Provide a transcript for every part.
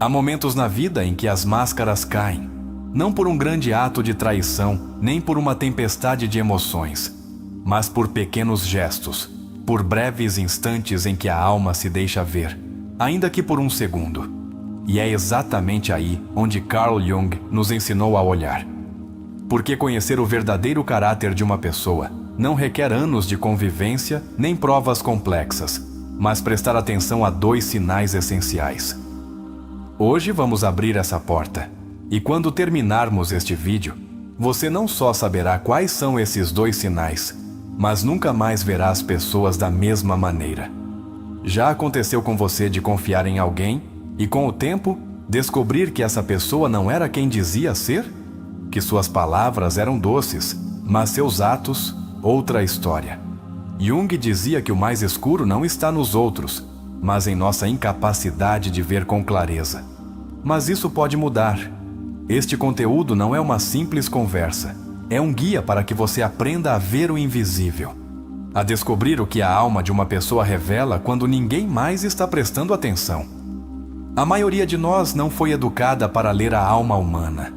Há momentos na vida em que as máscaras caem, não por um grande ato de traição, nem por uma tempestade de emoções, mas por pequenos gestos, por breves instantes em que a alma se deixa ver, ainda que por um segundo. E é exatamente aí onde Carl Jung nos ensinou a olhar. Porque conhecer o verdadeiro caráter de uma pessoa não requer anos de convivência nem provas complexas, mas prestar atenção a 2 sinais essenciais. Hoje vamos abrir essa porta, e quando terminarmos este vídeo, você não só saberá quais são esses 2 sinais, mas nunca mais verá as pessoas da mesma maneira. Já aconteceu com você de confiar em alguém e, com o tempo, descobrir que essa pessoa não era quem dizia ser? Que suas palavras eram doces, mas seus atos, outra história. Jung dizia que o mais escuro não está nos outros, mas em nossa incapacidade de ver com clareza. Mas isso pode mudar. Este conteúdo não é uma simples conversa. É um guia para que você aprenda a ver o invisível, a descobrir o que a alma de uma pessoa revela quando ninguém mais está prestando atenção. A maioria de nós não foi educada para ler a alma humana.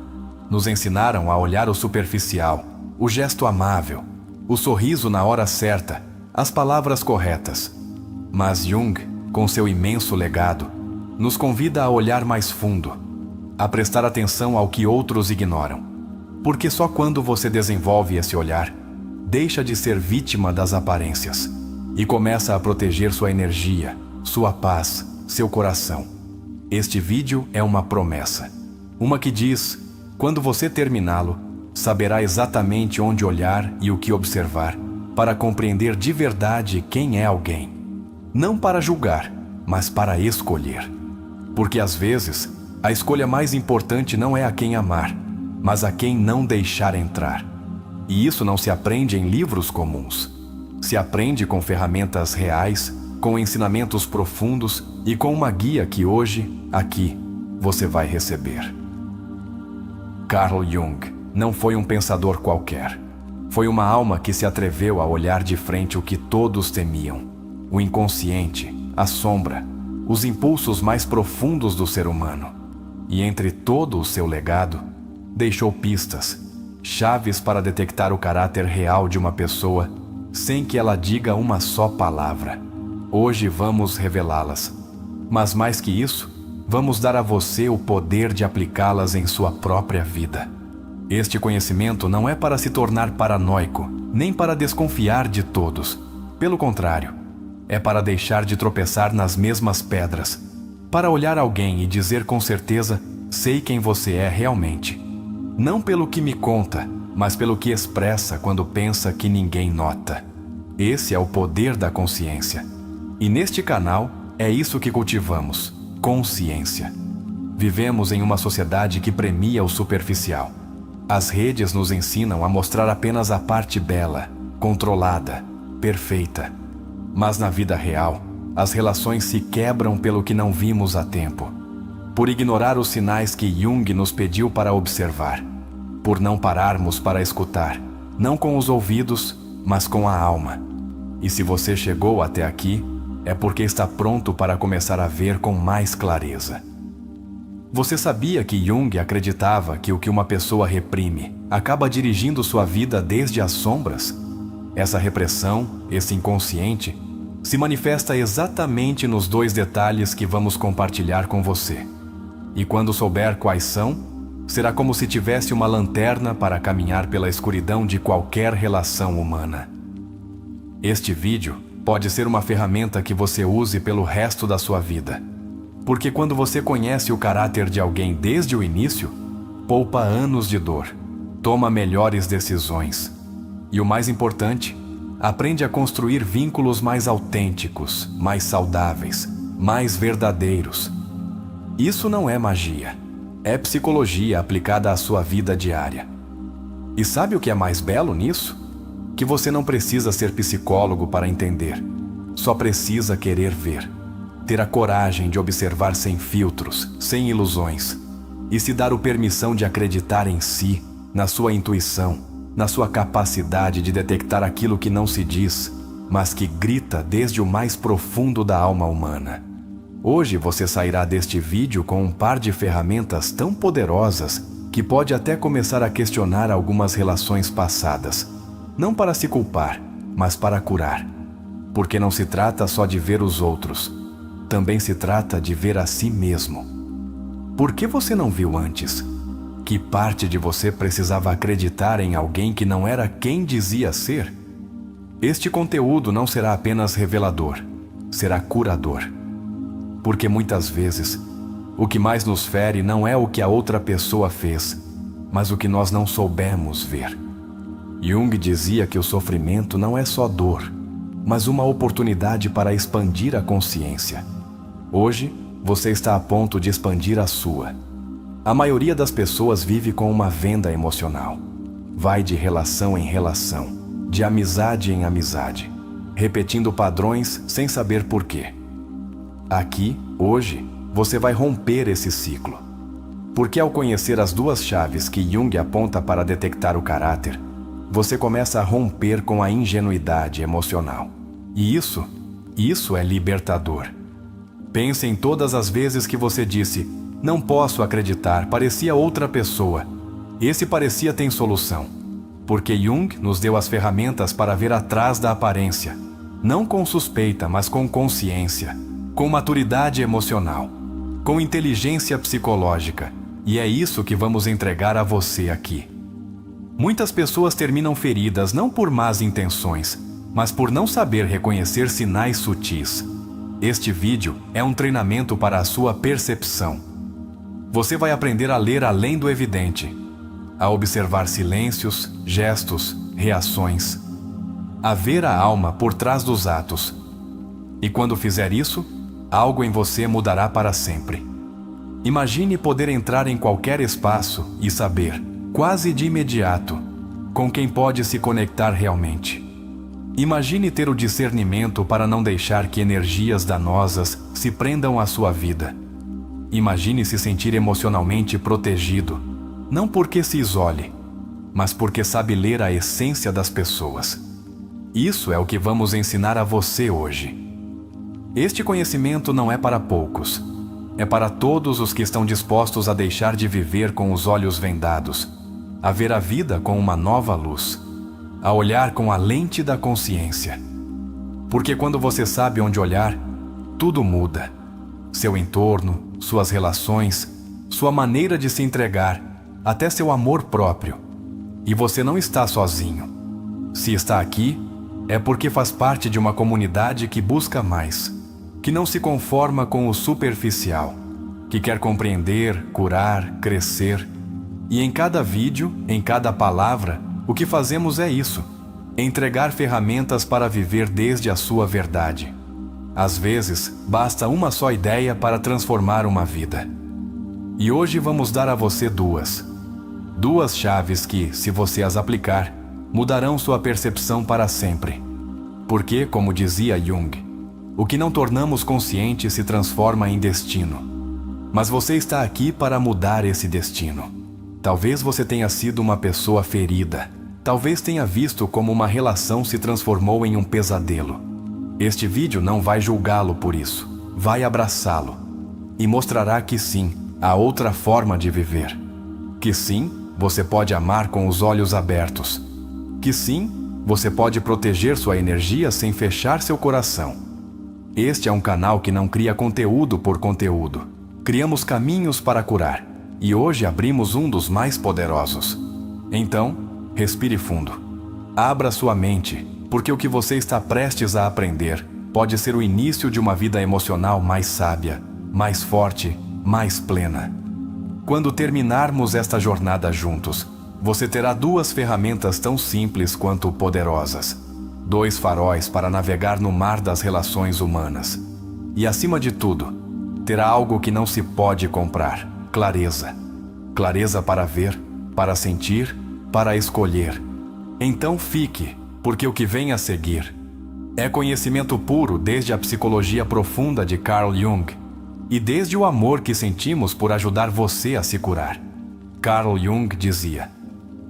Nos ensinaram a olhar o superficial, o gesto amável, o sorriso na hora certa, as palavras corretas. Mas Jung, com seu imenso legado, nos convida a olhar mais fundo, a prestar atenção ao que outros ignoram. Porque só quando você desenvolve esse olhar, deixa de ser vítima das aparências e começa a proteger sua energia, sua paz, seu coração. Este vídeo é uma promessa. Uma que diz, quando você terminá-lo, saberá exatamente onde olhar e o que observar para compreender de verdade quem é alguém. Não para julgar, mas para escolher. Porque às vezes, a escolha mais importante não é a quem amar, mas a quem não deixar entrar. E isso não se aprende em livros comuns. Se aprende com ferramentas reais, com ensinamentos profundos e com uma guia que hoje, aqui, você vai receber. Carl Jung não foi um pensador qualquer. Foi uma alma que se atreveu a olhar de frente o que todos temiam: o inconsciente, a sombra, os impulsos mais profundos do ser humano. E entre todo o seu legado, deixou pistas, chaves para detectar o caráter real de uma pessoa sem que ela diga uma só palavra. Hoje vamos revelá-las. Mas mais que isso, vamos dar a você o poder de aplicá-las em sua própria vida. Este conhecimento não é para se tornar paranoico, nem para desconfiar de todos. Pelo contrário, é para deixar de tropeçar nas mesmas pedras, para olhar alguém e dizer com certeza: sei quem você é realmente. Não pelo que me conta, mas pelo que expressa quando pensa que ninguém nota. Esse é o poder da consciência. E neste canal, é isso que cultivamos: consciência. Vivemos em uma sociedade que premia o superficial. As redes nos ensinam a mostrar apenas a parte bela, controlada, perfeita. Mas na vida real, as relações se quebram pelo que não vimos a tempo. Por ignorar os sinais que Jung nos pediu para observar. Por não pararmos para escutar, não com os ouvidos, mas com a alma. E se você chegou até aqui, é porque está pronto para começar a ver com mais clareza. Você sabia que Jung acreditava que o que uma pessoa reprime acaba dirigindo sua vida desde as sombras? Essa repressão, esse inconsciente, se manifesta exatamente nos 2 detalhes que vamos compartilhar com você. E quando souber quais são, será como se tivesse uma lanterna para caminhar pela escuridão de qualquer relação humana. Este vídeo pode ser uma ferramenta que você use pelo resto da sua vida. Porque quando você conhece o caráter de alguém desde o início, poupa anos de dor, toma melhores decisões. E o mais importante, aprende a construir vínculos mais autênticos, mais saudáveis, mais verdadeiros. Isso não é magia. É psicologia aplicada à sua vida diária. E sabe o que é mais belo nisso? Que você não precisa ser psicólogo para entender. Só precisa querer ver. Ter a coragem de observar sem filtros, sem ilusões. E se dar a permissão de acreditar em si, na sua intuição, na sua capacidade de detectar aquilo que não se diz, mas que grita desde o mais profundo da alma humana. Hoje você sairá deste vídeo com um par de ferramentas tão poderosas que pode até começar a questionar algumas relações passadas. Não para se culpar, mas para curar. Porque não se trata só de ver os outros, também se trata de ver a si mesmo. Por que você não viu antes? Que parte de você precisava acreditar em alguém que não era quem dizia ser? Este conteúdo não será apenas revelador, será curador. Porque muitas vezes, o que mais nos fere não é o que a outra pessoa fez, mas o que nós não soubemos ver. Jung dizia que o sofrimento não é só dor, mas uma oportunidade para expandir a consciência. Hoje, você está a ponto de expandir a sua. A maioria das pessoas vive com uma venda emocional. Vai de relação em relação, de amizade em amizade, repetindo padrões sem saber porquê. Aqui, hoje, você vai romper esse ciclo. Porque ao conhecer as duas chaves que Jung aponta para detectar o caráter, você começa a romper com a ingenuidade emocional. E isso é libertador. Pense em todas as vezes que você disse: não posso acreditar, parecia outra pessoa. Esse parecia tem solução. Porque Jung nos deu as ferramentas para ver atrás da aparência. Não com suspeita, mas com consciência. Com maturidade emocional. Com inteligência psicológica. E é isso que vamos entregar a você aqui. Muitas pessoas terminam feridas não por más intenções, mas por não saber reconhecer sinais sutis. Este vídeo é um treinamento para a sua percepção. Você vai aprender a ler além do evidente, a observar silêncios, gestos, reações, a ver a alma por trás dos atos. E quando fizer isso, algo em você mudará para sempre. Imagine poder entrar em qualquer espaço e saber, quase de imediato, com quem pode se conectar realmente. Imagine ter o discernimento para não deixar que energias danosas se prendam à sua vida. Imagine se sentir emocionalmente protegido, não porque se isole, mas porque sabe ler a essência das pessoas. Isso é o que vamos ensinar a você hoje. Este conhecimento não é para poucos. É para todos os que estão dispostos a deixar de viver com os olhos vendados, a ver a vida com uma nova luz, a olhar com a lente da consciência. Porque quando você sabe onde olhar, tudo muda. Seu entorno, suas relações, sua maneira de se entregar, até seu amor próprio. E você não está sozinho. Se está aqui, é porque faz parte de uma comunidade que busca mais, que não se conforma com o superficial, que quer compreender, curar, crescer. E em cada vídeo, em cada palavra, o que fazemos é isso: entregar ferramentas para viver desde a sua verdade. Às vezes, basta uma só ideia para transformar uma vida. E hoje vamos dar a você duas chaves que, se você as aplicar, mudarão sua percepção para sempre. Porque, como dizia Jung, o que não tornamos consciente se transforma em destino. Mas você está aqui para mudar esse destino. Talvez você tenha sido uma pessoa ferida. Talvez tenha visto como uma relação se transformou em um pesadelo. Este vídeo não vai julgá-lo por isso. Vai abraçá-lo. E mostrará que sim, há outra forma de viver. Que sim, você pode amar com os olhos abertos. Que sim, você pode proteger sua energia sem fechar seu coração. Este é um canal que não cria conteúdo por conteúdo. Criamos caminhos para curar. E hoje abrimos um dos mais poderosos. Então, respire fundo. Abra sua mente, porque o que você está prestes a aprender pode ser o início de uma vida emocional mais sábia, mais forte, mais plena. Quando terminarmos esta jornada juntos, você terá duas ferramentas tão simples quanto poderosas. 2 faróis para navegar no mar das relações humanas. E acima de tudo, terá algo que não se pode comprar: clareza. Clareza para ver, para sentir, para escolher. Então fique, porque o que vem a seguir é conhecimento puro desde a psicologia profunda de Carl Jung e desde o amor que sentimos por ajudar você a se curar. Carl Jung dizia: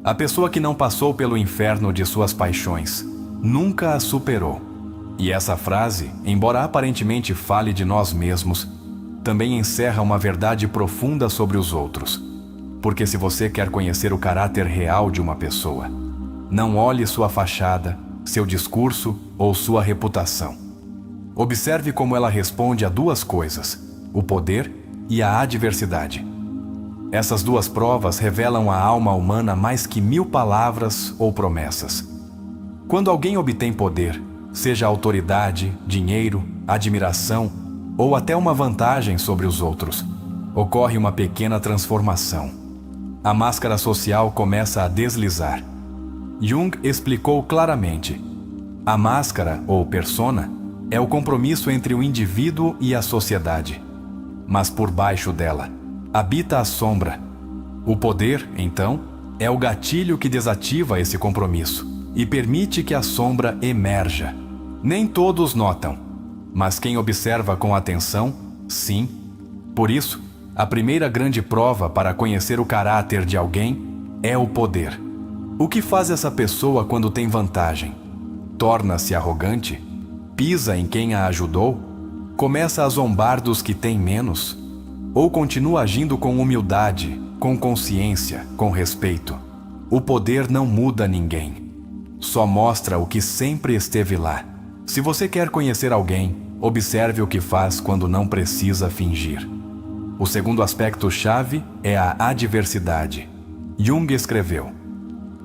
a pessoa que não passou pelo inferno de suas paixões nunca a superou. E essa frase, embora aparentemente fale de nós mesmos, também encerra uma verdade profunda sobre os outros. Porque se você quer conhecer o caráter real de uma pessoa, não olhe sua fachada, seu discurso ou sua reputação. Observe como ela responde a duas coisas: o poder e a adversidade. Essas duas provas revelam a alma humana mais que 1000 palavras ou promessas. Quando alguém obtém poder, seja autoridade, dinheiro, admiração ou até uma vantagem sobre os outros, ocorre uma pequena transformação. A máscara social começa a deslizar. Jung explicou claramente: a máscara, ou persona, é o compromisso entre o indivíduo e a sociedade. Mas por baixo dela, habita a sombra. O poder, então, é o gatilho que desativa esse compromisso e permite que a sombra emerja. Nem todos notam, mas quem observa com atenção, sim. Por isso, a primeira grande prova para conhecer o caráter de alguém é o poder. O que faz essa pessoa quando tem vantagem? Torna-se arrogante? Pisa em quem a ajudou? Começa a zombar dos que têm menos? Ou continua agindo com humildade, com consciência, com respeito? O poder não muda ninguém. Só mostra o que sempre esteve lá. Se você quer conhecer alguém, observe o que faz quando não precisa fingir. O segundo aspecto-chave é a adversidade. Jung escreveu: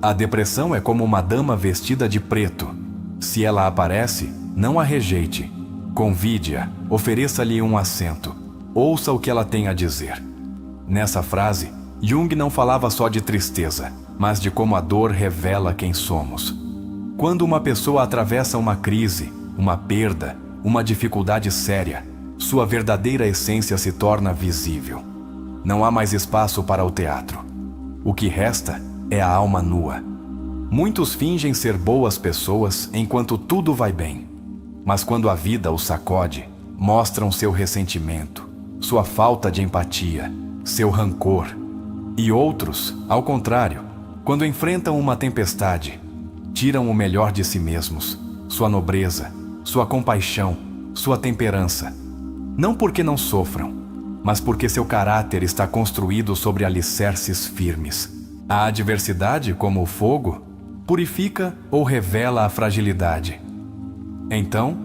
a depressão é como uma dama vestida de preto. Se ela aparece, não a rejeite. Convide-a, ofereça-lhe um assento. Ouça o que ela tem a dizer. Nessa frase, Jung não falava só de tristeza, mas de como a dor revela quem somos. Quando uma pessoa atravessa uma crise, uma perda, uma dificuldade séria, sua verdadeira essência se torna visível. Não há mais espaço para o teatro. O que resta é a alma nua. Muitos fingem ser boas pessoas enquanto tudo vai bem, mas quando a vida os sacode, mostram seu ressentimento, sua falta de empatia, seu rancor. E outros, ao contrário, quando enfrentam uma tempestade, tiram o melhor de si mesmos, sua nobreza, sua compaixão, sua temperança. Não porque não sofram, mas porque seu caráter está construído sobre alicerces firmes. A adversidade, como o fogo, purifica ou revela a fragilidade. Então,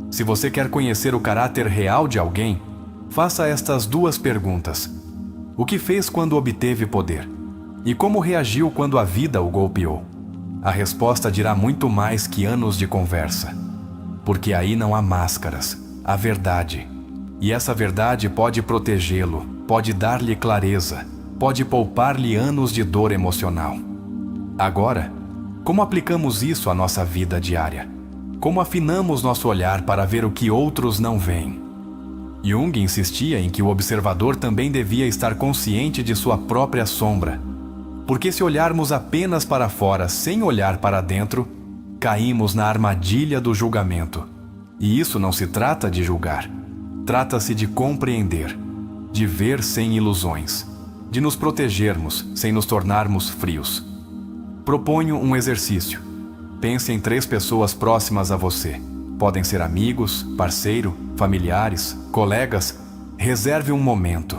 se você quer conhecer o caráter real de alguém, faça estas duas perguntas: o que fez quando obteve poder? E como reagiu quando a vida o golpeou? A resposta dirá muito mais que anos de conversa. Porque aí não há máscaras, há verdade. E essa verdade pode protegê-lo, pode dar-lhe clareza, pode poupar-lhe anos de dor emocional. Agora, como aplicamos isso à nossa vida diária? Como afinamos nosso olhar para ver o que outros não veem? Jung insistia em que o observador também devia estar consciente de sua própria sombra. Porque se olharmos apenas para fora sem olhar para dentro, caímos na armadilha do julgamento. E isso não se trata de julgar. Trata-se de compreender, de ver sem ilusões, de nos protegermos sem nos tornarmos frios. Proponho um exercício. Pense em 3 pessoas próximas a você. Podem ser amigos, parceiro, familiares, colegas. Reserve um momento.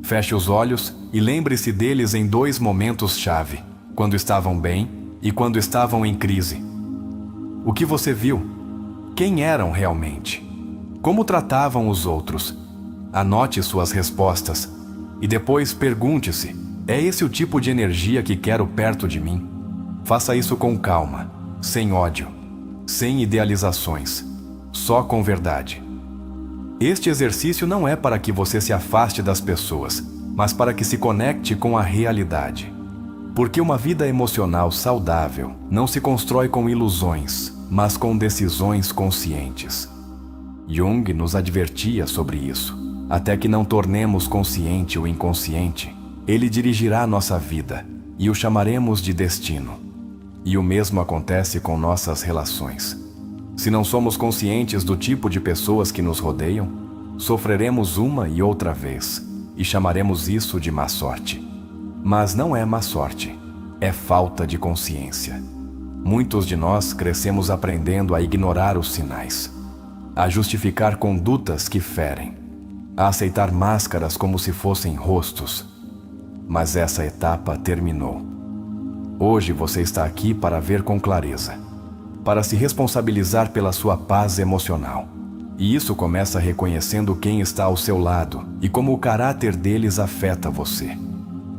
Feche os olhos e lembre-se deles em 2 momentos-chave, quando estavam bem e quando estavam em crise. O que você viu? Quem eram realmente? Como tratavam os outros? Anote suas respostas e depois pergunte-se: é esse o tipo de energia que quero perto de mim? Faça isso com calma, sem ódio, sem idealizações, só com verdade. Este exercício não é para que você se afaste das pessoas, mas para que se conecte com a realidade. Porque uma vida emocional saudável não se constrói com ilusões, mas com decisões conscientes. Jung nos advertia sobre isso. Até que não tornemos consciente o inconsciente, ele dirigirá nossa vida e o chamaremos de destino. E o mesmo acontece com nossas relações. Se não somos conscientes do tipo de pessoas que nos rodeiam, sofreremos uma e outra vez e chamaremos isso de má sorte. Mas não é má sorte, é falta de consciência. Muitos de nós crescemos aprendendo a ignorar os sinais, a justificar condutas que ferem. a aceitar máscaras como se fossem rostos. Mas essa etapa terminou. Hoje você está aqui para ver com clareza, para se responsabilizar pela sua paz emocional. E isso começa reconhecendo quem está ao seu lado e como o caráter deles afeta você.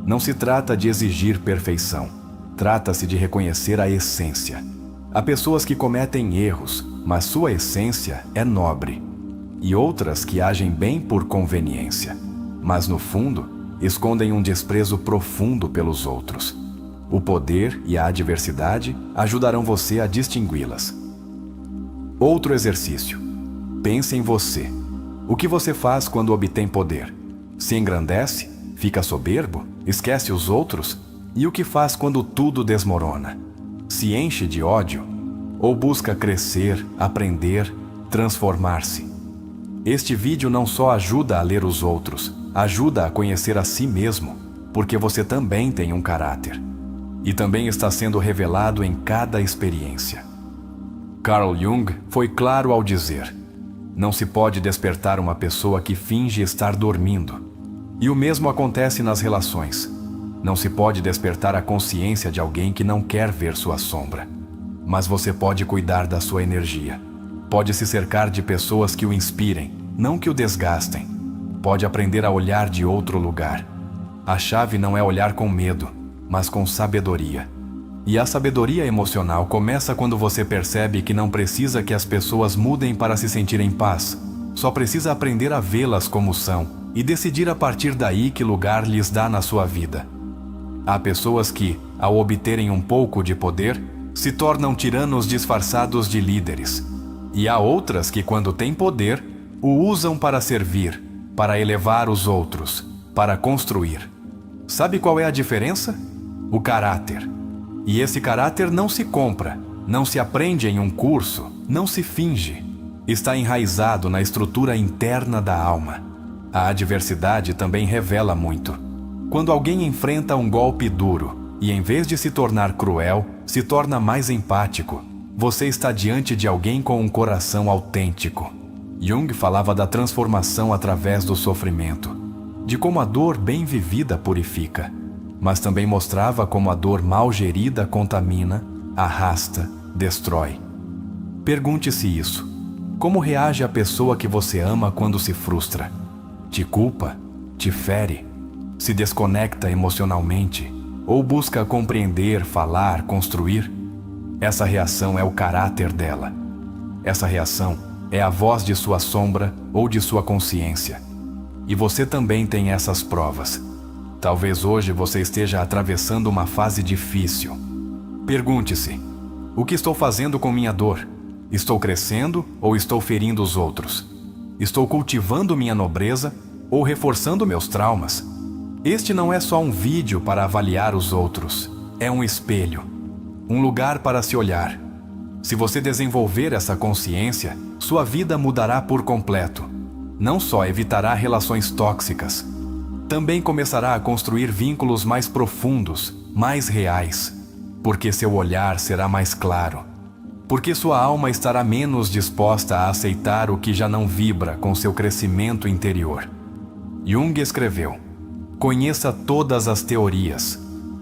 Não se trata de exigir perfeição, trata-se de reconhecer a essência. Há pessoas que cometem erros, mas sua essência é nobre. E outras que agem bem por conveniência, mas no fundo escondem um desprezo profundo pelos outros. O poder e a adversidade ajudarão você a distingui-las. Outro exercício. Pense em você. O que você faz quando obtém poder? Se engrandece? Fica soberbo? Esquece os outros? E o que faz quando tudo desmorona? Se enche de ódio? Ou busca crescer, aprender, transformar-se? Este vídeo não só ajuda a ler os outros, ajuda a conhecer a si mesmo, porque você também tem um caráter. E também está sendo revelado em cada experiência. Carl Jung foi claro ao dizer: não se pode despertar uma pessoa que finge estar dormindo. E o mesmo acontece nas relações. Não se pode despertar a consciência de alguém que não quer ver sua sombra. Mas você pode cuidar da sua energia. Pode se cercar de pessoas que o inspirem, não que o desgastem. Pode aprender a olhar de outro lugar. A chave não é olhar com medo, mas com sabedoria. E a sabedoria emocional começa quando você percebe que não precisa que as pessoas mudem para se sentir em paz. Só precisa aprender a vê-las como são e decidir a partir daí que lugar lhes dá na sua vida. Há pessoas que, ao obterem um pouco de poder, se tornam tiranos disfarçados de líderes. E há outras que, quando têm poder, o usam para servir, para elevar os outros, para construir. Sabe qual é a diferença? O caráter. E esse caráter não se compra, não se aprende em um curso, não se finge. Está enraizado na estrutura interna da alma. A adversidade também revela muito. Quando alguém enfrenta um golpe duro e, em vez de se tornar cruel, se torna mais empático, você está diante de alguém com um coração autêntico. Jung falava da transformação através do sofrimento, de como a dor bem vivida purifica, mas também mostrava como a dor mal gerida contamina, arrasta, destrói. Pergunte-se isso. Como reage a pessoa que você ama quando se frustra? Te culpa? Te fere? Se desconecta emocionalmente? Ou busca compreender, falar, construir? Essa reação é o caráter dela. Essa reação é a voz de sua sombra ou de sua consciência. E você também tem essas provas. Talvez hoje você esteja atravessando uma fase difícil. Pergunte-se: o que estou fazendo com minha dor? Estou crescendo ou estou ferindo os outros? Estou cultivando minha nobreza ou reforçando meus traumas? Este não é só um vídeo para avaliar os outros. É um espelho. Um lugar para se olhar. Se você desenvolver essa consciência, sua vida mudará por completo. Não só evitará relações tóxicas, também começará a construir vínculos mais profundos, mais reais, porque seu olhar será mais claro, porque sua alma estará menos disposta a aceitar o que já não vibra com seu crescimento interior. Jung escreveu: conheça todas as teorias,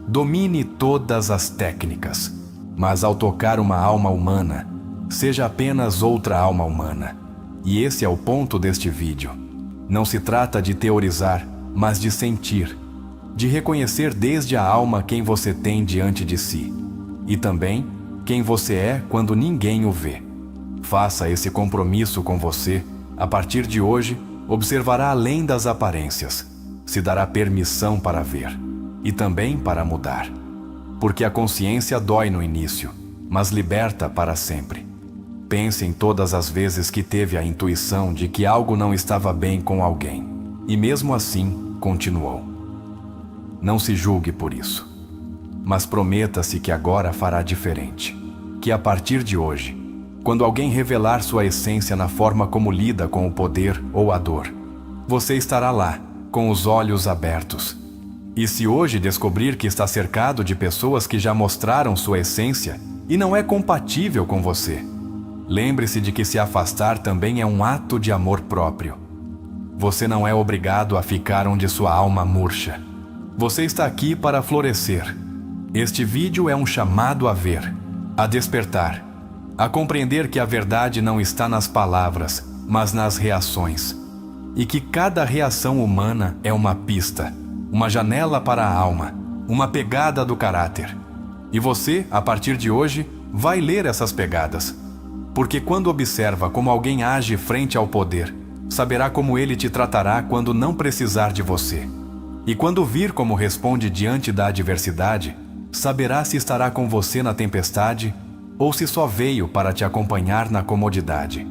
domine todas as técnicas, mas ao tocar uma alma humana, seja apenas outra alma humana. E esse é o ponto deste vídeo. Não se trata de teorizar, mas de sentir, de reconhecer desde a alma quem você tem diante de si, e também quem você é quando ninguém o vê. Faça esse compromisso com você. A partir de hoje, observará além das aparências, se dará permissão para ver, e também para mudar. Porque a consciência dói no início, mas liberta para sempre. Pense em todas as vezes que teve a intuição de que algo não estava bem com alguém, e mesmo assim, continuou. Não se julgue por isso, mas prometa-se que agora fará diferente. Que a partir de hoje, quando alguém revelar sua essência na forma como lida com o poder ou a dor, você estará lá, com os olhos abertos. E se hoje descobrir que está cercado de pessoas que já mostraram sua essência e não é compatível com você, lembre-se de que se afastar também é um ato de amor próprio. Você não é obrigado a ficar onde sua alma murcha. Você está aqui para florescer. Este vídeo é um chamado a ver, a despertar, a compreender que a verdade não está nas palavras, mas nas reações. E que cada reação humana é uma pista, uma janela para a alma, uma pegada do caráter. E você, a partir de hoje, vai ler essas pegadas. Porque quando observa como alguém age frente ao poder, saberá como ele te tratará quando não precisar de você. E quando vir como responde diante da adversidade, saberá se estará com você na tempestade ou se só veio para te acompanhar na comodidade.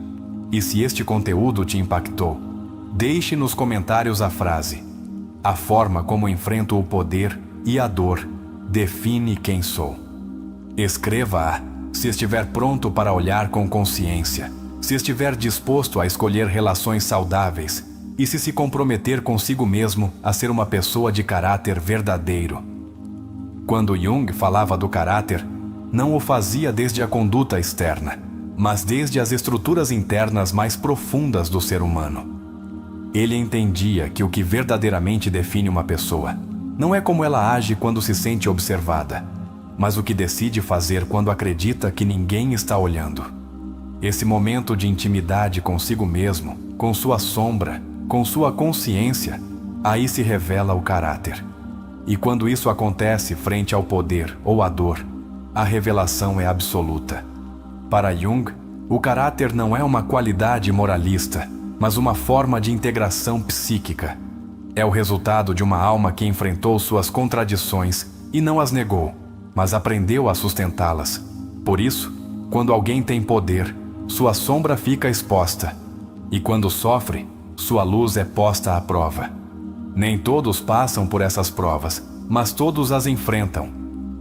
E se este conteúdo te impactou, deixe nos comentários a frase: a forma como enfrento o poder e a dor define quem sou. Escreva-a se estiver pronto para olhar com consciência, se estiver disposto a escolher relações saudáveis e se comprometer consigo mesmo a ser uma pessoa de caráter verdadeiro. Quando Jung falava do caráter, não o fazia desde a conduta externa, mas desde as estruturas internas mais profundas do ser humano. Ele entendia que o que verdadeiramente define uma pessoa não é como ela age quando se sente observada, mas o que decide fazer quando acredita que ninguém está olhando. Esse momento de intimidade consigo mesmo, com sua sombra, com sua consciência, aí se revela o caráter. E quando isso acontece frente ao poder ou à dor, a revelação é absoluta. Para Jung, o caráter não é uma qualidade moralista, mas uma forma de integração psíquica. É o resultado de uma alma que enfrentou suas contradições e não as negou, mas aprendeu a sustentá-las. Por isso, quando alguém tem poder, sua sombra fica exposta, e quando sofre, sua luz é posta à prova. Nem todos passam por essas provas, mas todos as enfrentam.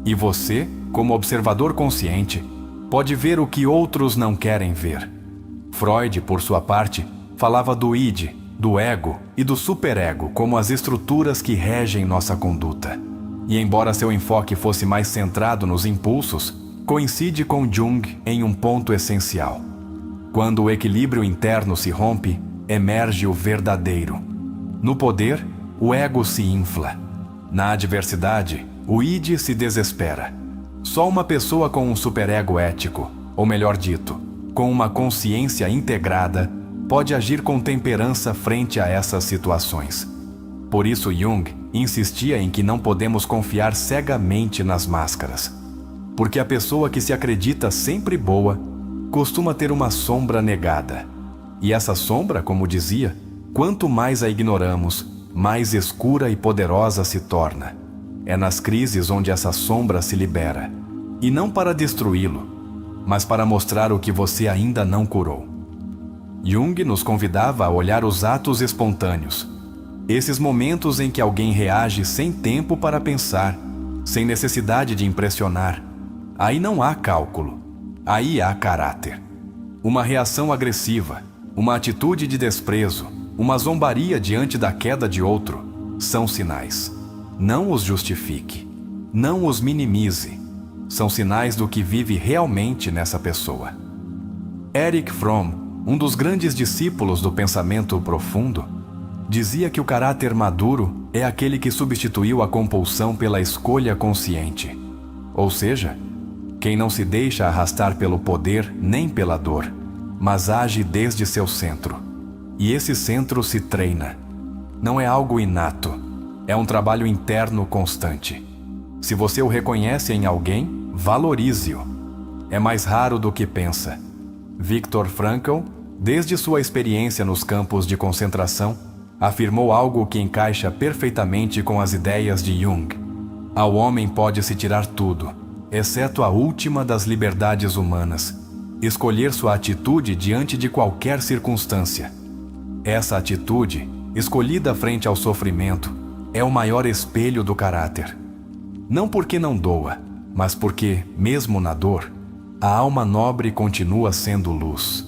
E você, como observador consciente, pode ver o que outros não querem ver. Freud, por sua parte, falava do id, do ego e do superego como as estruturas que regem nossa conduta. E embora seu enfoque fosse mais centrado nos impulsos, coincide com Jung em um ponto essencial. Quando o equilíbrio interno se rompe, emerge o verdadeiro. No poder, o ego se infla. Na adversidade, o id se desespera. Só uma pessoa com um superego ético, ou melhor dito, com uma consciência integrada, pode agir com temperança frente a essas situações. Por isso Jung insistia em que não podemos confiar cegamente nas máscaras. Porque a pessoa que se acredita sempre boa, costuma ter uma sombra negada. E essa sombra, como dizia, quanto mais a ignoramos, mais escura e poderosa se torna. É nas crises onde essa sombra se libera. E não para destruí-lo, mas para mostrar o que você ainda não curou. Jung nos convidava a olhar os atos espontâneos. Esses momentos em que alguém reage sem tempo para pensar, sem necessidade de impressionar. Aí não há cálculo. Aí há caráter. Uma reação agressiva, uma atitude de desprezo, uma zombaria diante da queda de outro, são sinais. Não os justifique. Não os minimize. São sinais do que vive realmente nessa pessoa. Erich Fromm, um dos grandes discípulos do pensamento profundo, dizia que o caráter maduro é aquele que substituiu a compulsão pela escolha consciente. Ou seja, quem não se deixa arrastar pelo poder nem pela dor, mas age desde seu centro. E esse centro se treina. Não é algo inato, é um trabalho interno constante. Se você o reconhece em alguém, valorize-o. É mais raro do que pensa. Viktor Frankl, desde sua experiência nos campos de concentração, afirmou algo que encaixa perfeitamente com as ideias de Jung. Ao homem pode-se tirar tudo, exceto a última das liberdades humanas, escolher sua atitude diante de qualquer circunstância. Essa atitude, escolhida frente ao sofrimento, é o maior espelho do caráter. Não porque não doa, mas porque, mesmo na dor, a alma nobre continua sendo luz.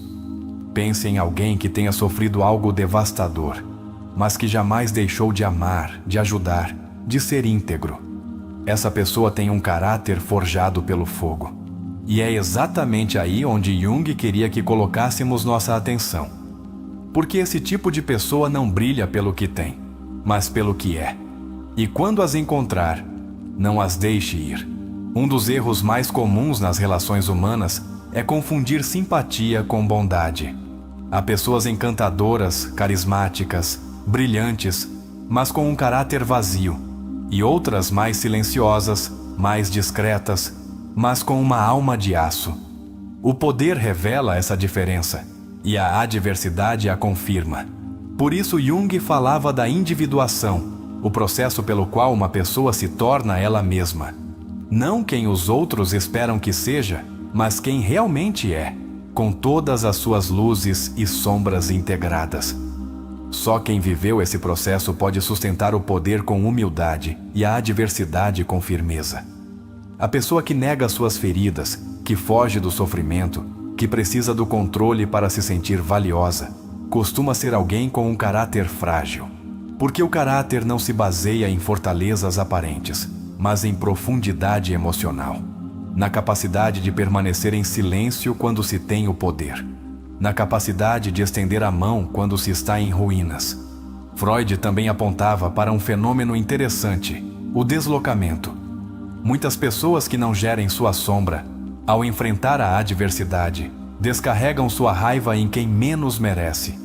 Pense em alguém que tenha sofrido algo devastador, mas que jamais deixou de amar, de ajudar, de ser íntegro. Essa pessoa tem um caráter forjado pelo fogo. E é exatamente aí onde Jung queria que colocássemos nossa atenção. porque esse tipo de pessoa não brilha pelo que tem, mas pelo que é. E quando as encontrar, não as deixe ir. Um dos erros mais comuns nas relações humanas é confundir simpatia com bondade. Há pessoas encantadoras, carismáticas, brilhantes, mas com um caráter vazio, e outras mais silenciosas, mais discretas, mas com uma alma de aço. O poder revela essa diferença, e a adversidade a confirma. Por isso Jung falava da individuação, o processo pelo qual uma pessoa se torna ela mesma. Não quem os outros esperam que seja, mas quem realmente é, com todas as suas luzes e sombras integradas. Só quem viveu esse processo pode sustentar o poder com humildade e a adversidade com firmeza. A pessoa que nega suas feridas, que foge do sofrimento, que precisa do controle para se sentir valiosa, costuma ser alguém com um caráter frágil. Porque o caráter não se baseia em fortalezas aparentes, mas em profundidade emocional. Na capacidade de permanecer em silêncio quando se tem o poder. Na capacidade de estender a mão quando se está em ruínas. Freud também apontava para um fenômeno interessante, o deslocamento. Muitas pessoas que não gerem sua sombra, ao enfrentar a adversidade, descarregam sua raiva em quem menos merece.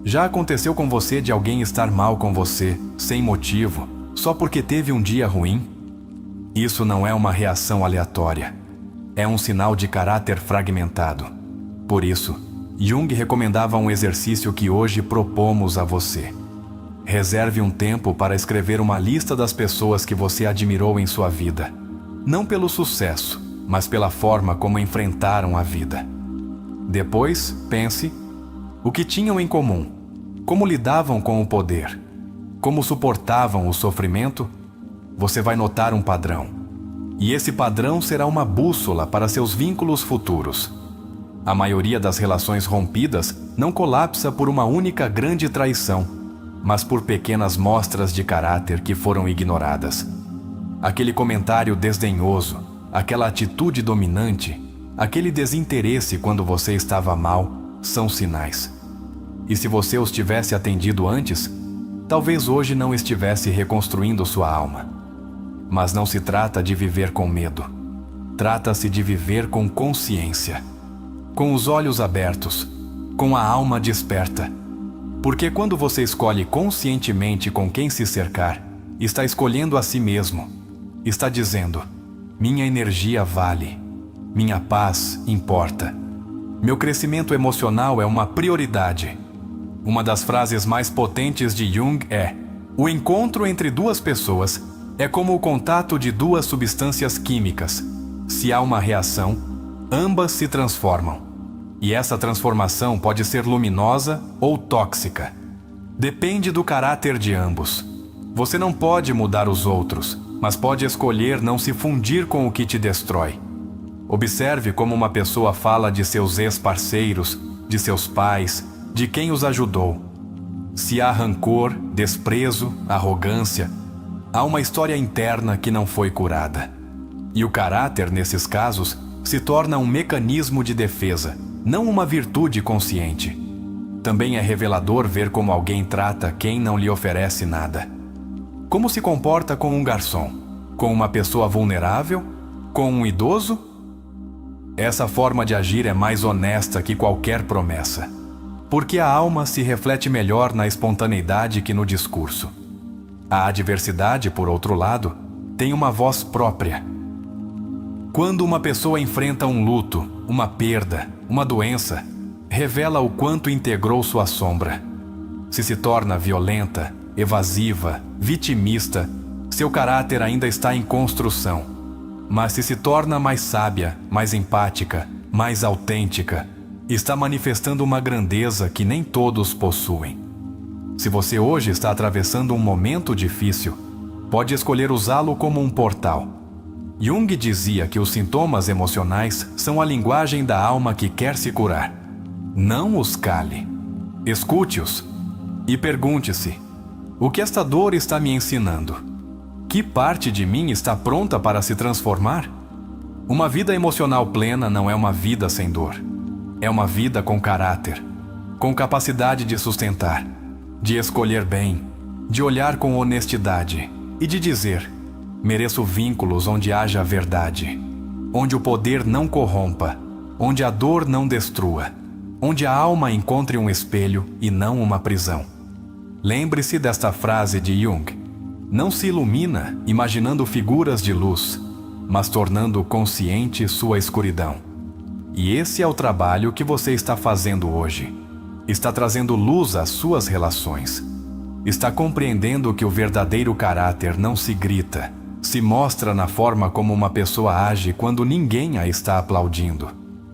Já aconteceu com você de alguém estar mal com você, sem motivo, só porque teve um dia ruim? Isso não é uma reação aleatória. É um sinal de caráter fragmentado. Por isso, Jung recomendava um exercício que hoje propomos a você. Reserve um tempo para escrever uma lista das pessoas que você admirou em sua vida. Não pelo sucesso, mas pela forma como enfrentaram a vida. Depois, pense o que tinham em comum, como lidavam com o poder, como suportavam o sofrimento. Você vai notar um padrão. E esse padrão será uma bússola para seus vínculos futuros. A maioria das relações rompidas não colapsa por uma única grande traição, mas por pequenas mostras de caráter que foram ignoradas. Aquele comentário desdenhoso, aquela atitude dominante, aquele desinteresse quando você estava mal, são sinais. E se você os tivesse atendido antes, talvez hoje não estivesse reconstruindo sua alma. Mas não se trata de viver com medo. Trata-se de viver com consciência, com os olhos abertos, com a alma desperta. Porque quando você escolhe conscientemente com quem se cercar, está escolhendo a si mesmo. Está dizendo: minha energia vale, minha paz importa. Meu crescimento emocional é uma prioridade. Uma das frases mais potentes de Jung é: o encontro entre duas pessoas é como o contato de duas substâncias químicas. Se há uma reação, ambas se transformam. E essa transformação pode ser luminosa ou tóxica. Depende do caráter de ambos. Você não pode mudar os outros, mas pode escolher não se fundir com o que te destrói. Observe como uma pessoa fala de seus ex-parceiros, de seus pais, de quem os ajudou. Se há rancor, desprezo, arrogância, há uma história interna que não foi curada. E o caráter, nesses casos, se torna um mecanismo de defesa, não uma virtude consciente. Também é revelador ver como alguém trata quem não lhe oferece nada. Como se comporta com um garçom? Com uma pessoa vulnerável? Com um idoso? Essa forma de agir é mais honesta que qualquer promessa, porque a alma se reflete melhor na espontaneidade que no discurso. A adversidade, por outro lado, tem uma voz própria. Quando uma pessoa enfrenta um luto, uma perda, uma doença, revela o quanto integrou sua sombra. Se torna violenta, evasiva, vitimista, seu caráter ainda está em construção. Mas se torna mais sábia, mais empática, mais autêntica, está manifestando uma grandeza que nem todos possuem. Se você hoje está atravessando um momento difícil, pode escolher usá-lo como um portal. Jung dizia que os sintomas emocionais são a linguagem da alma que quer se curar. Não os cale. Escute-os e pergunte-se: o que esta dor está me ensinando? Que parte de mim está pronta para se transformar? Uma vida emocional plena não é uma vida sem dor. É uma vida com caráter. com capacidade de sustentar, de escolher bem, de olhar com honestidade e de dizer: mereço vínculos onde haja verdade, onde o poder não corrompa, onde a dor não destrua, onde a alma encontre um espelho e não uma prisão. Lembre-se desta frase de Jung: não se ilumina imaginando figuras de luz, mas tornando consciente sua escuridão. E esse é o trabalho que você está fazendo hoje. Está trazendo luz às suas relações. Está compreendendo que o verdadeiro caráter não se grita, se mostra na forma como uma pessoa age quando ninguém a está aplaudindo.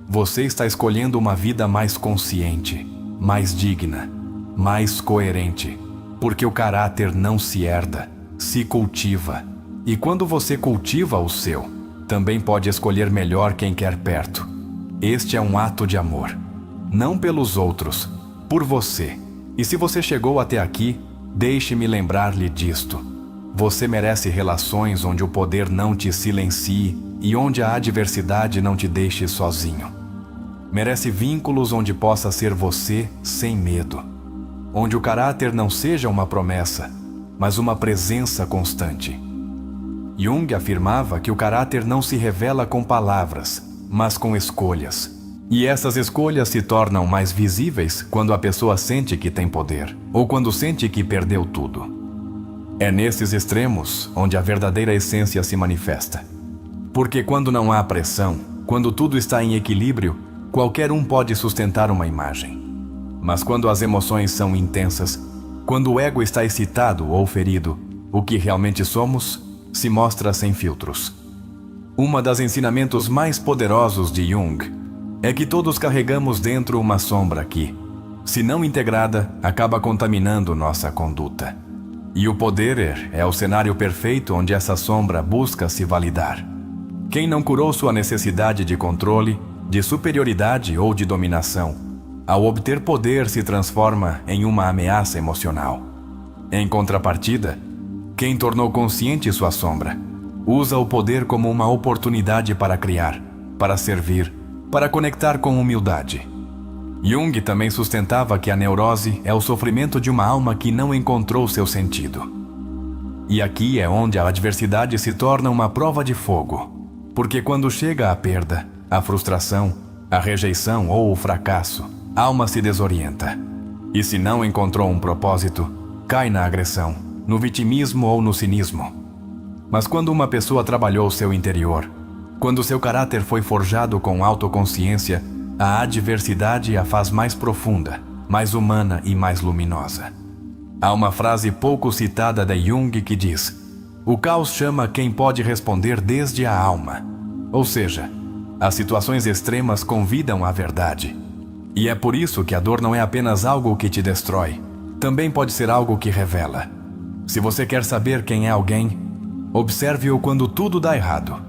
Você está escolhendo uma vida mais consciente, mais digna, mais coerente, porque o caráter não se herda, se cultiva. E quando você cultiva o seu, também pode escolher melhor quem quer perto. Este é um ato de amor, não pelos outros, por você. E se você chegou até aqui, deixe-me lembrar-lhe disto. Você merece relações onde o poder não te silencie e onde a adversidade não te deixe sozinho. Merece vínculos onde possa ser você sem medo, onde o caráter não seja uma promessa, mas uma presença constante. Jung afirmava que o caráter não se revela com palavras, mas com escolhas. E essas escolhas se tornam mais visíveis quando a pessoa sente que tem poder, ou quando sente que perdeu tudo. É nesses extremos onde a verdadeira essência se manifesta. Porque quando não há pressão, quando tudo está em equilíbrio, qualquer um pode sustentar uma imagem. Mas quando as emoções são intensas, quando o ego está excitado ou ferido, o que realmente somos se mostra sem filtros. Um dos ensinamentos mais poderosos de Jung é que todos carregamos dentro uma sombra que, se não integrada, acaba contaminando nossa conduta. E o poder é o cenário perfeito onde essa sombra busca se validar. Quem não curou sua necessidade de controle, de superioridade ou de dominação, ao obter poder se transforma em uma ameaça emocional. Em contrapartida, quem tornou consciente sua sombra, usa o poder como uma oportunidade para criar, para servir, para conectar com humildade. Jung também sustentava que a neurose é o sofrimento de uma alma que não encontrou seu sentido. E aqui é onde a adversidade se torna uma prova de fogo, porque quando chega a perda, a frustração, a rejeição ou o fracasso, a alma se desorienta. E se não encontrou um propósito, cai na agressão, no vitimismo ou no cinismo. Mas quando uma pessoa trabalhou seu interior, quando seu caráter foi forjado com autoconsciência, a adversidade a faz mais profunda, mais humana e mais luminosa. Há uma frase pouco citada de Jung que diz: o caos chama quem pode responder desde a alma. Ou seja, as situações extremas convidam à verdade. E é por isso que a dor não é apenas algo que te destrói, também pode ser algo que revela. Se você quer saber quem é alguém, observe-o quando tudo dá errado.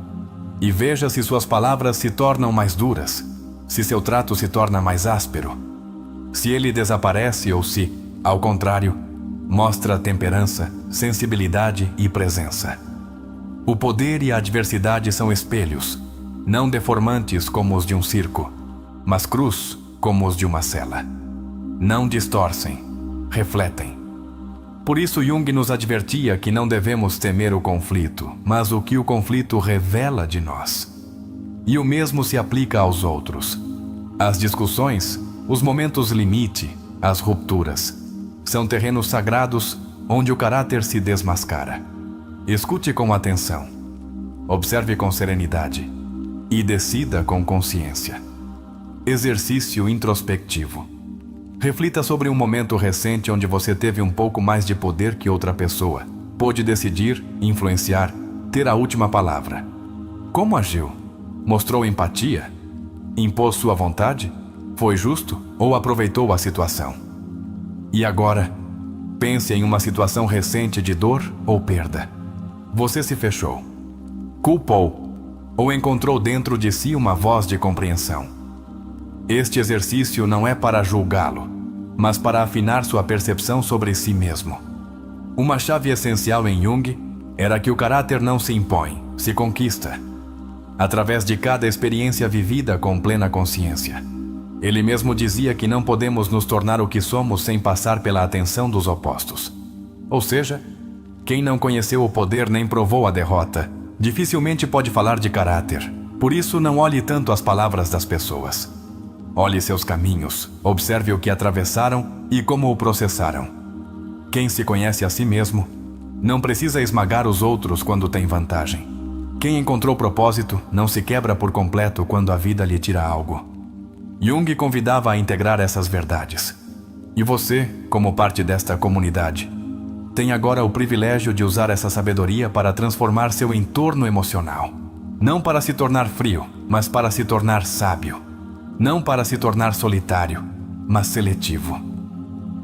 E veja se suas palavras se tornam mais duras, se seu trato se torna mais áspero, se ele desaparece ou se, ao contrário, mostra temperança, sensibilidade e presença. O poder e a adversidade são espelhos, não deformantes como os de um circo, mas crus como os de uma cela. Não distorcem, refletem. Por isso Jung nos advertia que não devemos temer o conflito, mas o que o conflito revela de nós. E o mesmo se aplica aos outros. As discussões, os momentos limite, as rupturas, são terrenos sagrados onde o caráter se desmascara. Escute com atenção, observe com serenidade e decida com consciência. Exercício introspectivo. Reflita sobre um momento recente onde você teve um pouco mais de poder que outra pessoa, pôde decidir, influenciar, ter a última palavra. Como agiu? Mostrou empatia? Impôs sua vontade? Foi justo ou aproveitou a situação? E agora, pense em uma situação recente de dor ou perda. Você se fechou, culpou ou encontrou dentro de si uma voz de compreensão. Este exercício não é para julgá-lo, mas para afinar sua percepção sobre si mesmo. Uma chave essencial em Jung era que o caráter não se impõe, se conquista, através de cada experiência vivida com plena consciência. Ele mesmo dizia que não podemos nos tornar o que somos sem passar pela atenção dos opostos. Ou seja, quem não conheceu o poder nem provou a derrota, dificilmente pode falar de caráter. Por isso, não olhe tanto as palavras das pessoas. Olhe seus caminhos, observe o que atravessaram e como o processaram. Quem se conhece a si mesmo não precisa esmagar os outros quando tem vantagem. Quem encontrou propósito não se quebra por completo quando a vida lhe tira algo. Jung convidava a integrar essas verdades. E você, como parte desta comunidade, tem agora o privilégio de usar essa sabedoria para transformar seu entorno emocional. Não para se tornar frio, mas para se tornar sábio. Não para se tornar solitário, mas seletivo.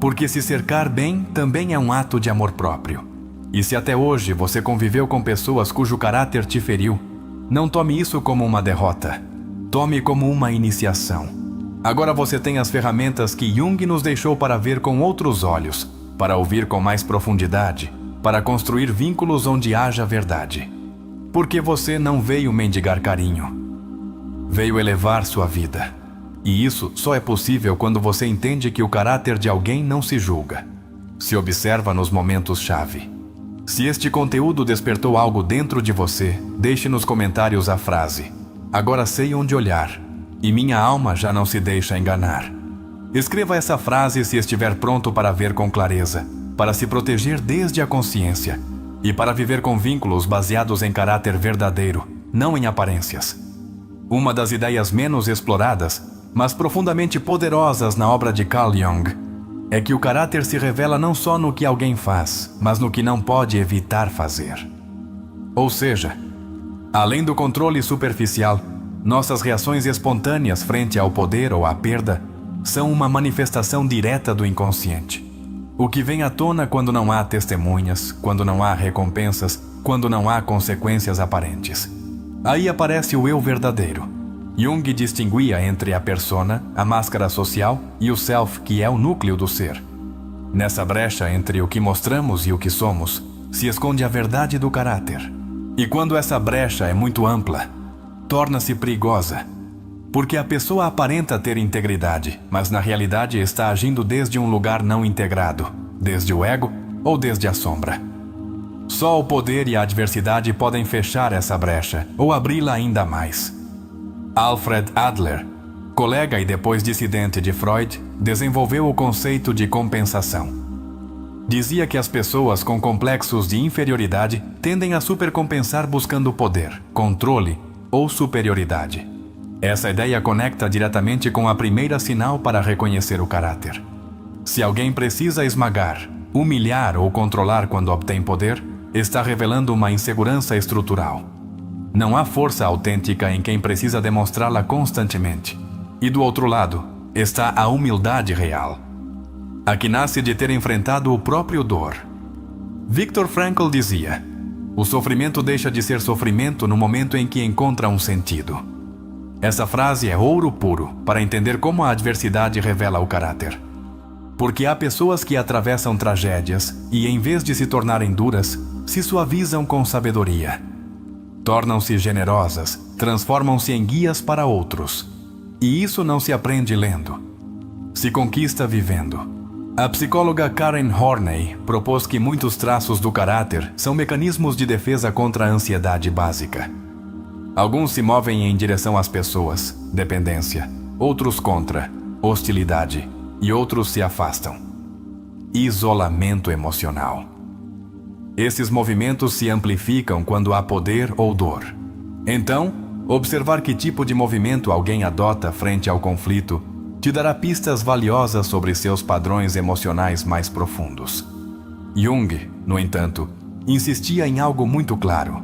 Porque se cercar bem também é um ato de amor próprio. E se até hoje você conviveu com pessoas cujo caráter te feriu, não tome isso como uma derrota. Tome como uma iniciação. Agora você tem as ferramentas que Jung nos deixou para ver com outros olhos, para ouvir com mais profundidade, para construir vínculos onde haja verdade. Porque você não veio mendigar carinho. Veio elevar sua vida. E isso só é possível quando você entende que o caráter de alguém não se julga. Se observa nos momentos-chave. Se este conteúdo despertou algo dentro de você, deixe nos comentários a frase: "Agora sei onde olhar, e minha alma já não se deixa enganar." Escreva essa frase se estiver pronto para ver com clareza, para se proteger desde a consciência e para viver com vínculos baseados em caráter verdadeiro, não em aparências. Uma das ideias menos exploradas, mas profundamente poderosas na obra de Carl Jung, é que o caráter se revela não só no que alguém faz, mas no que não pode evitar fazer. Ou seja, além do controle superficial, nossas reações espontâneas frente ao poder ou à perda são uma manifestação direta do inconsciente. O que vem à tona quando não há testemunhas, quando não há recompensas, quando não há consequências aparentes. Aí aparece o eu verdadeiro. Jung distinguia entre a persona, a máscara social, e o self, que é o núcleo do ser. Nessa brecha entre o que mostramos e o que somos, se esconde a verdade do caráter. E quando essa brecha é muito ampla, torna-se perigosa. Porque a pessoa aparenta ter integridade, mas na realidade está agindo desde um lugar não integrado, desde o ego ou desde a sombra. Só o poder e a adversidade podem fechar essa brecha ou abri-la ainda mais. Alfred Adler, colega e depois dissidente de Freud, desenvolveu o conceito de compensação. Dizia que as pessoas com complexos de inferioridade tendem a supercompensar buscando poder, controle ou superioridade. Essa ideia conecta diretamente com a primeira sinal para reconhecer o caráter. Se alguém precisa esmagar, humilhar ou controlar quando obtém poder, está revelando uma insegurança estrutural. Não há força autêntica em quem precisa demonstrá-la constantemente. E do outro lado, está a humildade real, a que nasce de ter enfrentado o próprio dor. Viktor Frankl dizia: "O sofrimento deixa de ser sofrimento no momento em que encontra um sentido." Essa frase é ouro puro para entender como a adversidade revela o caráter. Porque há pessoas que atravessam tragédias e, em vez de se tornarem duras, se suavizam com sabedoria. Tornam-se generosas, transformam-se em guias para outros. E isso não se aprende lendo. Se conquista vivendo. A psicóloga Karen Horney propôs que muitos traços do caráter são mecanismos de defesa contra a ansiedade básica. Alguns se movem em direção às pessoas, dependência, outros contra, hostilidade, e outros se afastam. Isolamento emocional. Esses movimentos se amplificam quando há poder ou dor. Então, observar que tipo de movimento alguém adota frente ao conflito te dará pistas valiosas sobre seus padrões emocionais mais profundos. Jung, no entanto, insistia em algo muito claro: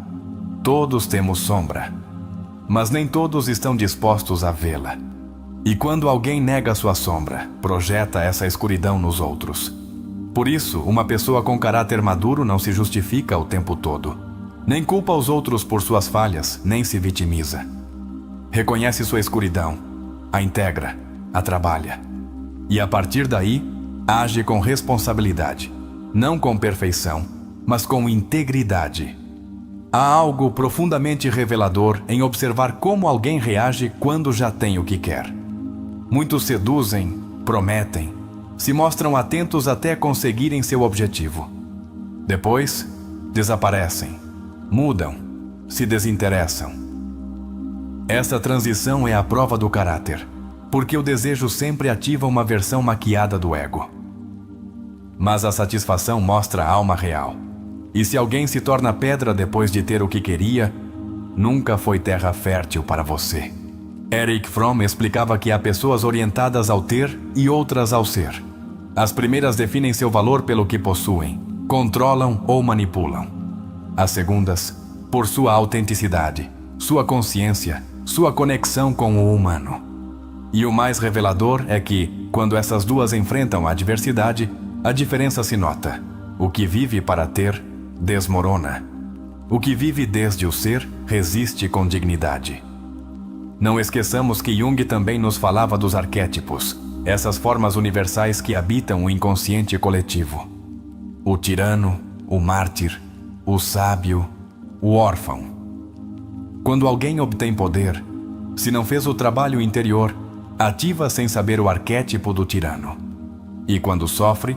todos temos sombra, mas nem todos estão dispostos a vê-la. E quando alguém nega sua sombra, projeta essa escuridão nos outros. Por isso, uma pessoa com caráter maduro não se justifica o tempo todo. Nem culpa os outros por suas falhas, nem se vitimiza. Reconhece sua escuridão, a integra, a trabalha. E a partir daí, age com responsabilidade. Não com perfeição, mas com integridade. Há algo profundamente revelador em observar como alguém reage quando já tem o que quer. Muitos seduzem, prometem, se mostram atentos até conseguirem seu objetivo. Depois, desaparecem, mudam, se desinteressam. Essa transição é a prova do caráter, porque o desejo sempre ativa uma versão maquiada do ego. Mas a satisfação mostra a alma real. E se alguém se torna pedra depois de ter o que queria, nunca foi terra fértil para você. Erich Fromm explicava que há pessoas orientadas ao ter e outras ao ser. As primeiras definem seu valor pelo que possuem, controlam ou manipulam. As segundas, por sua autenticidade, sua consciência, sua conexão com o humano. E o mais revelador é que, quando essas duas enfrentam a adversidade, a diferença se nota. O que vive para ter, desmorona. O que vive desde o ser, resiste com dignidade. Não esqueçamos que Jung também nos falava dos arquétipos, essas formas universais que habitam o inconsciente coletivo. O tirano, o mártir, o sábio, o órfão. Quando alguém obtém poder, se não fez o trabalho interior, ativa sem saber o arquétipo do tirano. E quando sofre,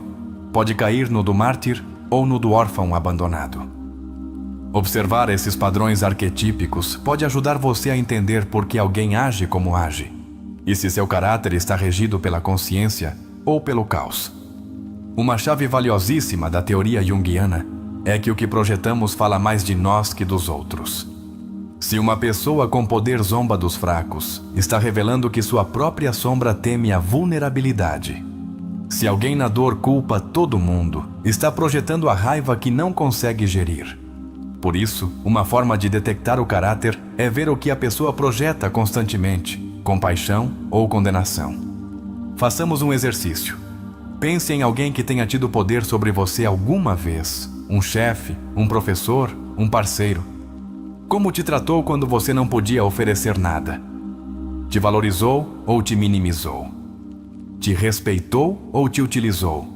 pode cair no do mártir ou no do órfão abandonado. Observar esses padrões arquetípicos pode ajudar você a entender por que alguém age como age, e se seu caráter está regido pela consciência ou pelo caos. Uma chave valiosíssima da teoria junguiana é que o que projetamos fala mais de nós que dos outros. Se uma pessoa com poder zomba dos fracos, está revelando que sua própria sombra teme a vulnerabilidade. Se alguém na dor culpa todo mundo, está projetando a raiva que não consegue gerir. Por isso, uma forma de detectar o caráter é ver o que a pessoa projeta constantemente, compaixão ou condenação. Façamos um exercício. Pense em alguém que tenha tido poder sobre você alguma vez, um chefe, um professor, um parceiro. Como te tratou quando você não podia oferecer nada? Te valorizou ou te minimizou? Te respeitou ou te utilizou?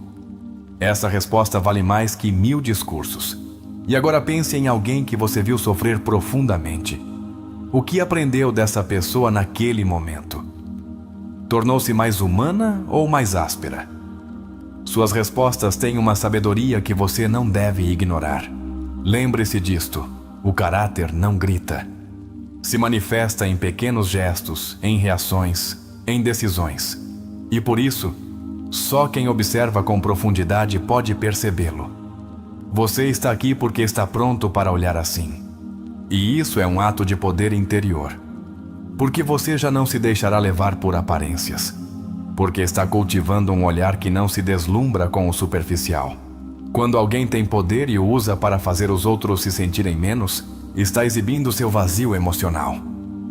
Essa resposta vale mais que 1000 discursos. E agora pense em alguém que você viu sofrer profundamente. O que aprendeu dessa pessoa naquele momento? Tornou-se mais humana ou mais áspera? Suas respostas têm uma sabedoria que você não deve ignorar. Lembre-se disto: o caráter não grita. Se manifesta em pequenos gestos, em reações, em decisões. E por isso, só quem observa com profundidade pode percebê-lo. Você está aqui porque está pronto para olhar assim. E isso é um ato de poder interior. Porque você já não se deixará levar por aparências. Porque está cultivando um olhar que não se deslumbra com o superficial. Quando alguém tem poder e o usa para fazer os outros se sentirem menos, está exibindo seu vazio emocional.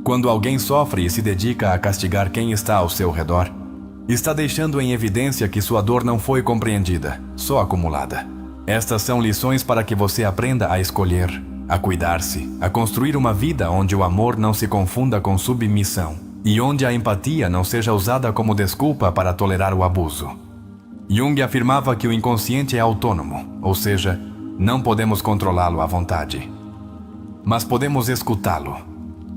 Quando alguém sofre e se dedica a castigar quem está ao seu redor, está deixando em evidência que sua dor não foi compreendida, só acumulada. Estas são lições para que você aprenda a escolher, a cuidar-se, a construir uma vida onde o amor não se confunda com submissão e onde a empatia não seja usada como desculpa para tolerar o abuso. Jung afirmava que o inconsciente é autônomo, ou seja, não podemos controlá-lo à vontade. Mas podemos escutá-lo.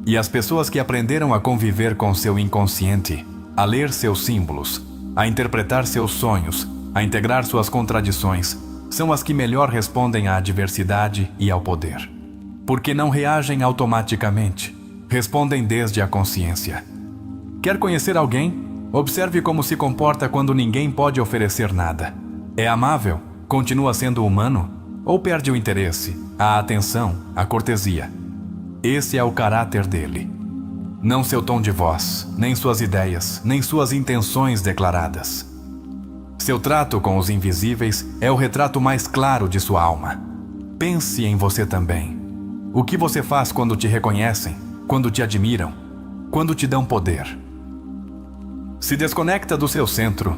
E as pessoas que aprenderam a conviver com seu inconsciente, a ler seus símbolos, a interpretar seus sonhos, a integrar suas contradições, são as que melhor respondem à adversidade e ao poder. Porque não reagem automaticamente, respondem desde a consciência. Quer conhecer alguém? Observe como se comporta quando ninguém pode oferecer nada. É amável? Continua sendo humano? Ou perde o interesse, a atenção, a cortesia? Esse é o caráter dele. Não seu tom de voz, nem suas ideias, nem suas intenções declaradas. Seu trato com os invisíveis é o retrato mais claro de sua alma. Pense em você também. O que você faz quando te reconhecem, quando te admiram, quando te dão poder? Se desconecta do seu centro,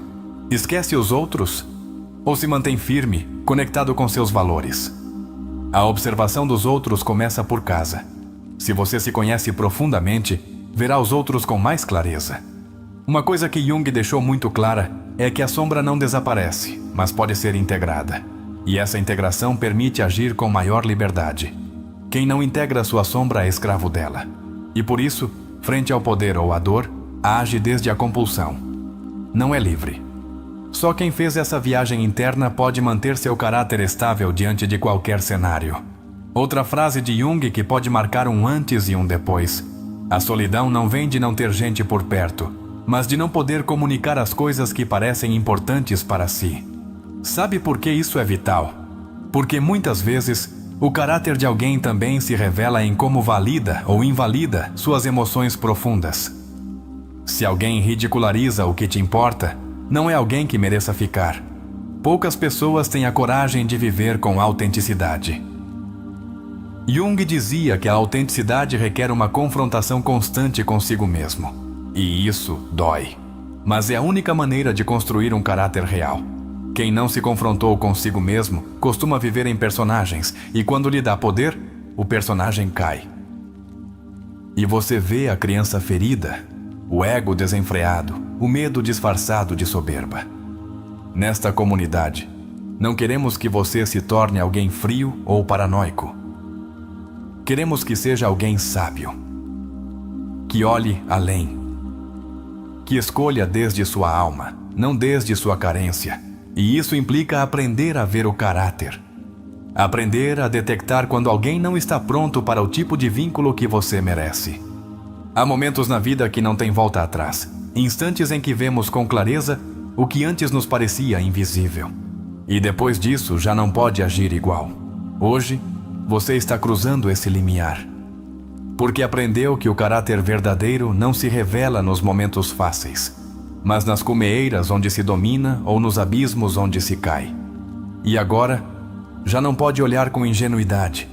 esquece os outros, ou se mantém firme, conectado com seus valores? A observação dos outros começa por casa. Se você se conhece profundamente, verá os outros com mais clareza. Uma coisa que Jung deixou muito clara é que a sombra não desaparece, mas pode ser integrada. E essa integração permite agir com maior liberdade. Quem não integra sua sombra é escravo dela. E por isso, frente ao poder ou à dor, age desde a compulsão. Não é livre. Só quem fez essa viagem interna pode manter seu caráter estável diante de qualquer cenário. Outra frase de Jung que pode marcar um antes e um depois. A solidão não vem de não ter gente por perto, mas de não poder comunicar as coisas que parecem importantes para si. Sabe por que isso é vital? Porque muitas vezes o caráter de alguém também se revela em como valida ou invalida suas emoções profundas. Se alguém ridiculariza o que te importa, não é alguém que mereça ficar. Poucas pessoas têm a coragem de viver com autenticidade. Jung dizia que a autenticidade requer uma confrontação constante consigo mesmo. E isso dói. Mas é a única maneira de construir um caráter real. Quem não se confrontou consigo mesmo costuma viver em personagens, e quando lhe dá poder, o personagem cai. E você vê a criança ferida, o ego desenfreado, o medo disfarçado de soberba. Nesta comunidade, não queremos que você se torne alguém frio ou paranoico. Queremos que seja alguém sábio, que olhe além, que escolha desde sua alma, não desde sua carência. E isso implica aprender a ver o caráter. Aprender a detectar quando alguém não está pronto para o tipo de vínculo que você merece. Há momentos na vida que não tem volta atrás. Instantes em que vemos com clareza o que antes nos parecia invisível. E depois disso já não pode agir igual. Hoje, você está cruzando esse limiar. Porque aprendeu que o caráter verdadeiro não se revela nos momentos fáceis, mas nas cumeeiras onde se domina ou nos abismos onde se cai. E agora, já não pode olhar com ingenuidade.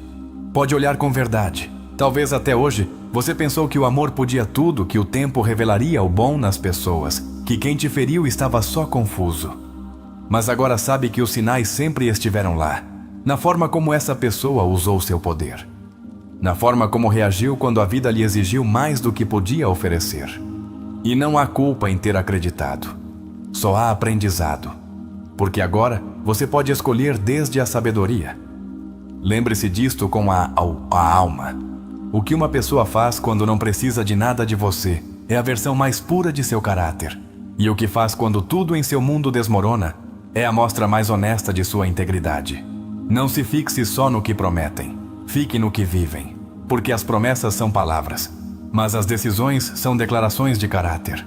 Pode olhar com verdade. Talvez até hoje, você pensou que o amor podia tudo, que o tempo revelaria o bom nas pessoas, que quem te feriu estava só confuso. Mas agora sabe que os sinais sempre estiveram lá, na forma como essa pessoa usou seu poder. Na forma como reagiu quando a vida lhe exigiu mais do que podia oferecer. E não há culpa em ter acreditado. Só há aprendizado. Porque agora você pode escolher desde a sabedoria. Lembre-se disto com a alma. O que uma pessoa faz quando não precisa de nada de você é a versão mais pura de seu caráter. E o que faz quando tudo em seu mundo desmorona é a mostra mais honesta de sua integridade. Não se fixe só no que prometem. Fique no que vivem. Porque as promessas são palavras, mas as decisões são declarações de caráter.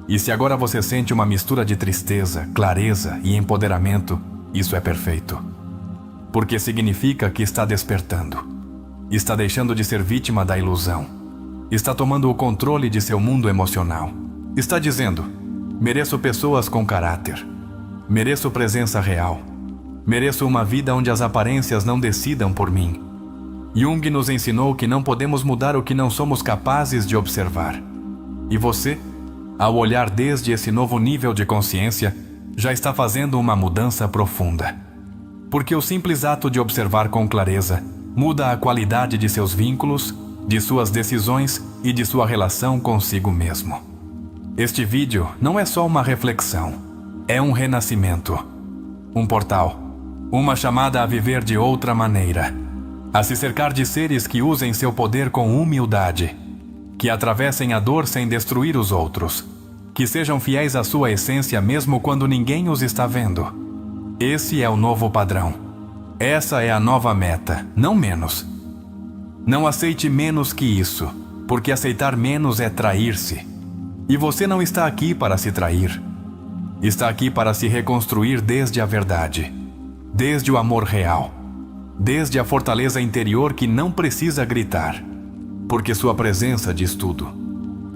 E se agora você sente uma mistura de tristeza, clareza e empoderamento, isso é perfeito. Porque significa que está despertando. Está deixando de ser vítima da ilusão. Está tomando o controle de seu mundo emocional. Está dizendo: mereço pessoas com caráter. Mereço presença real. Mereço uma vida onde as aparências não decidam por mim. Jung nos ensinou que não podemos mudar o que não somos capazes de observar. E você, ao olhar desde esse novo nível de consciência, já está fazendo uma mudança profunda. Porque o simples ato de observar com clareza muda a qualidade de seus vínculos, de suas decisões e de sua relação consigo mesmo. Este vídeo não é só uma reflexão, é um renascimento, um portal, uma chamada a viver de outra maneira. A se cercar de seres que usem seu poder com humildade, que atravessem a dor sem destruir os outros, que sejam fiéis à sua essência mesmo quando ninguém os está vendo. Esse é o novo padrão. Essa é a nova meta, não menos. Não aceite menos que isso, porque aceitar menos é trair-se. E você não está aqui para se trair. Está aqui para se reconstruir desde a verdade, desde o amor real. Desde a fortaleza interior que não precisa gritar, porque sua presença diz tudo.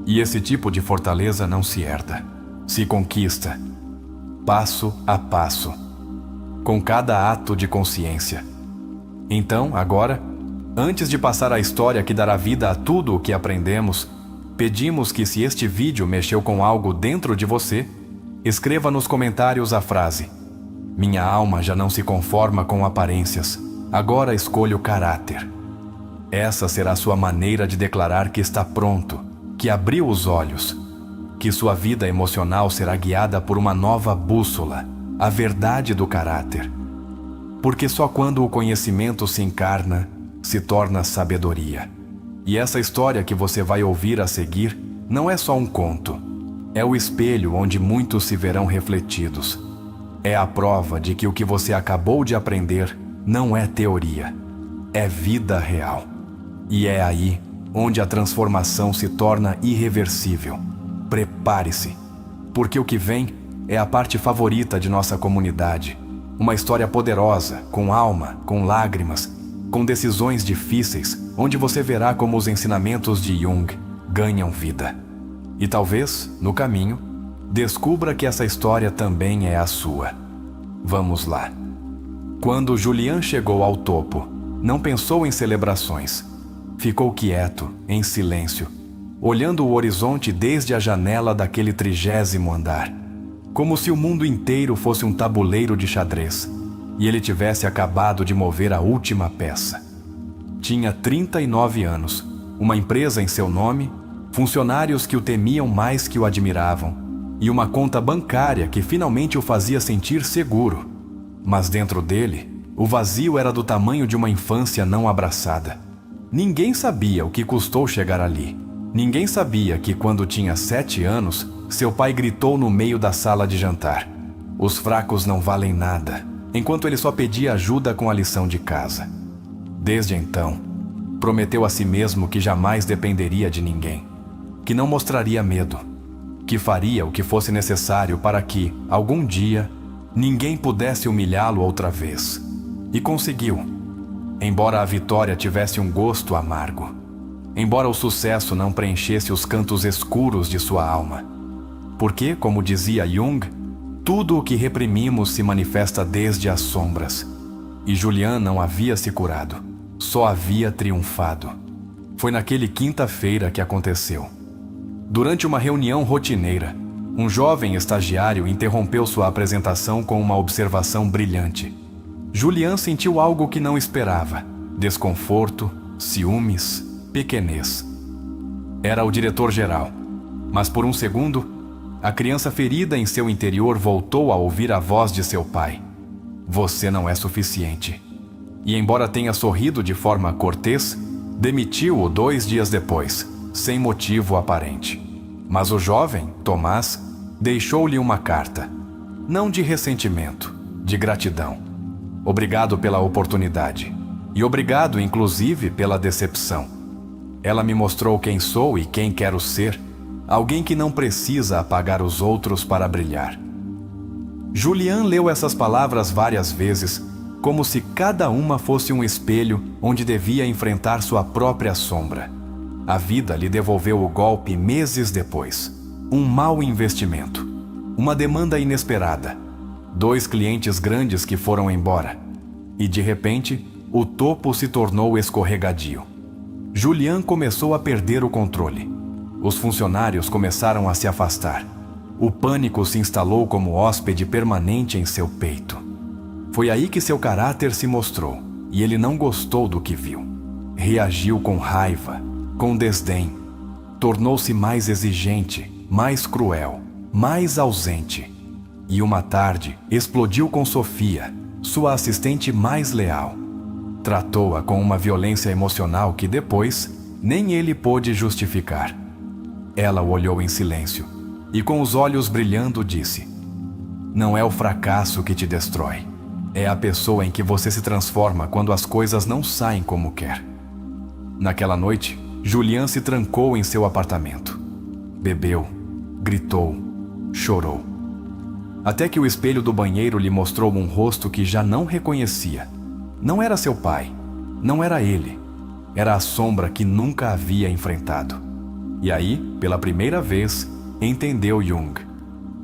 E esse tipo de fortaleza não se herda, se conquista, passo a passo, com cada ato de consciência. Então, agora, antes de passar a história que dará vida a tudo o que aprendemos, pedimos que, se este vídeo mexeu com algo dentro de você, escreva nos comentários a frase: minha alma já não se conforma com aparências. Agora escolha o caráter. Essa será sua maneira de declarar que está pronto, que abriu os olhos, que sua vida emocional será guiada por uma nova bússola, a verdade do caráter. Porque só quando o conhecimento se encarna, se torna sabedoria. E essa história que você vai ouvir a seguir não é só um conto. É o espelho onde muitos se verão refletidos. É a prova de que o que você acabou de aprender não é teoria, é vida real. E é aí onde a transformação se torna irreversível. Prepare-se, porque o que vem é a parte favorita de nossa comunidade. Uma história poderosa, com alma, com lágrimas, com decisões difíceis, onde você verá como os ensinamentos de Jung ganham vida. E talvez, no caminho, descubra que essa história também é a sua. Vamos lá. Quando Julian chegou ao topo, não pensou em celebrações. Ficou quieto, em silêncio, olhando o horizonte desde a janela daquele 30º andar, como se o mundo inteiro fosse um tabuleiro de xadrez e ele tivesse acabado de mover a última peça. Tinha 39 anos, uma empresa em seu nome, funcionários que o temiam mais que o admiravam e uma conta bancária que finalmente o fazia sentir seguro. Mas dentro dele, o vazio era do tamanho de uma infância não abraçada. Ninguém sabia o que custou chegar ali. Ninguém sabia que, quando tinha 7 anos, seu pai gritou no meio da sala de jantar: "Os fracos não valem nada", enquanto ele só pedia ajuda com a lição de casa. Desde então, prometeu a si mesmo que jamais dependeria de ninguém, que não mostraria medo, que faria o que fosse necessário para que, algum dia, ninguém pudesse humilhá-lo outra vez. E conseguiu. Embora a vitória tivesse um gosto amargo, embora o sucesso não preenchesse os cantos escuros de sua alma. Porque, como dizia Jung, tudo o que reprimimos se manifesta desde as sombras. E Julian não havia se curado, só havia triunfado. Foi naquele quinta-feira que aconteceu. Durante uma reunião rotineira, um jovem estagiário interrompeu sua apresentação com uma observação brilhante. Julian sentiu algo que não esperava: desconforto, ciúmes, pequenez. Era o diretor-geral, mas por um segundo, a criança ferida em seu interior voltou a ouvir a voz de seu pai: "Você não é suficiente." E embora tenha sorrido de forma cortês, demitiu-o 2 dias depois, sem motivo aparente. Mas o jovem, Tomás, deixou-lhe uma carta, não de ressentimento, de gratidão. Obrigado pela oportunidade, e obrigado, inclusive, pela decepção. Ela me mostrou quem sou e quem quero ser, alguém que não precisa apagar os outros para brilhar. Julian leu essas palavras várias vezes, como se cada uma fosse um espelho onde devia enfrentar sua própria sombra. A vida lhe devolveu o golpe meses depois. Um mau investimento, uma demanda inesperada, 2 clientes grandes que foram embora. E de repente, o topo se tornou escorregadio. Julian começou a perder o controle. Os funcionários começaram a se afastar. O pânico se instalou como hóspede permanente em seu peito. Foi aí que seu caráter se mostrou, e ele não gostou do que viu. Reagiu com raiva, com desdém. Tornou-se mais exigente, mais cruel, mais ausente. E uma tarde, explodiu com Sofia, sua assistente mais leal. Tratou-a com uma violência emocional que depois nem ele pôde justificar. Ela o olhou em silêncio e, com os olhos brilhando, disse: "Não é o fracasso que te destrói. É a pessoa em que você se transforma quando as coisas não saem como quer." Naquela noite, Julian se trancou em seu apartamento. Bebeu, gritou, chorou. Até que o espelho do banheiro lhe mostrou um rosto que já não reconhecia. Não era seu pai, não era ele. Era a sombra que nunca havia enfrentado. E aí, pela primeira vez, entendeu Jung.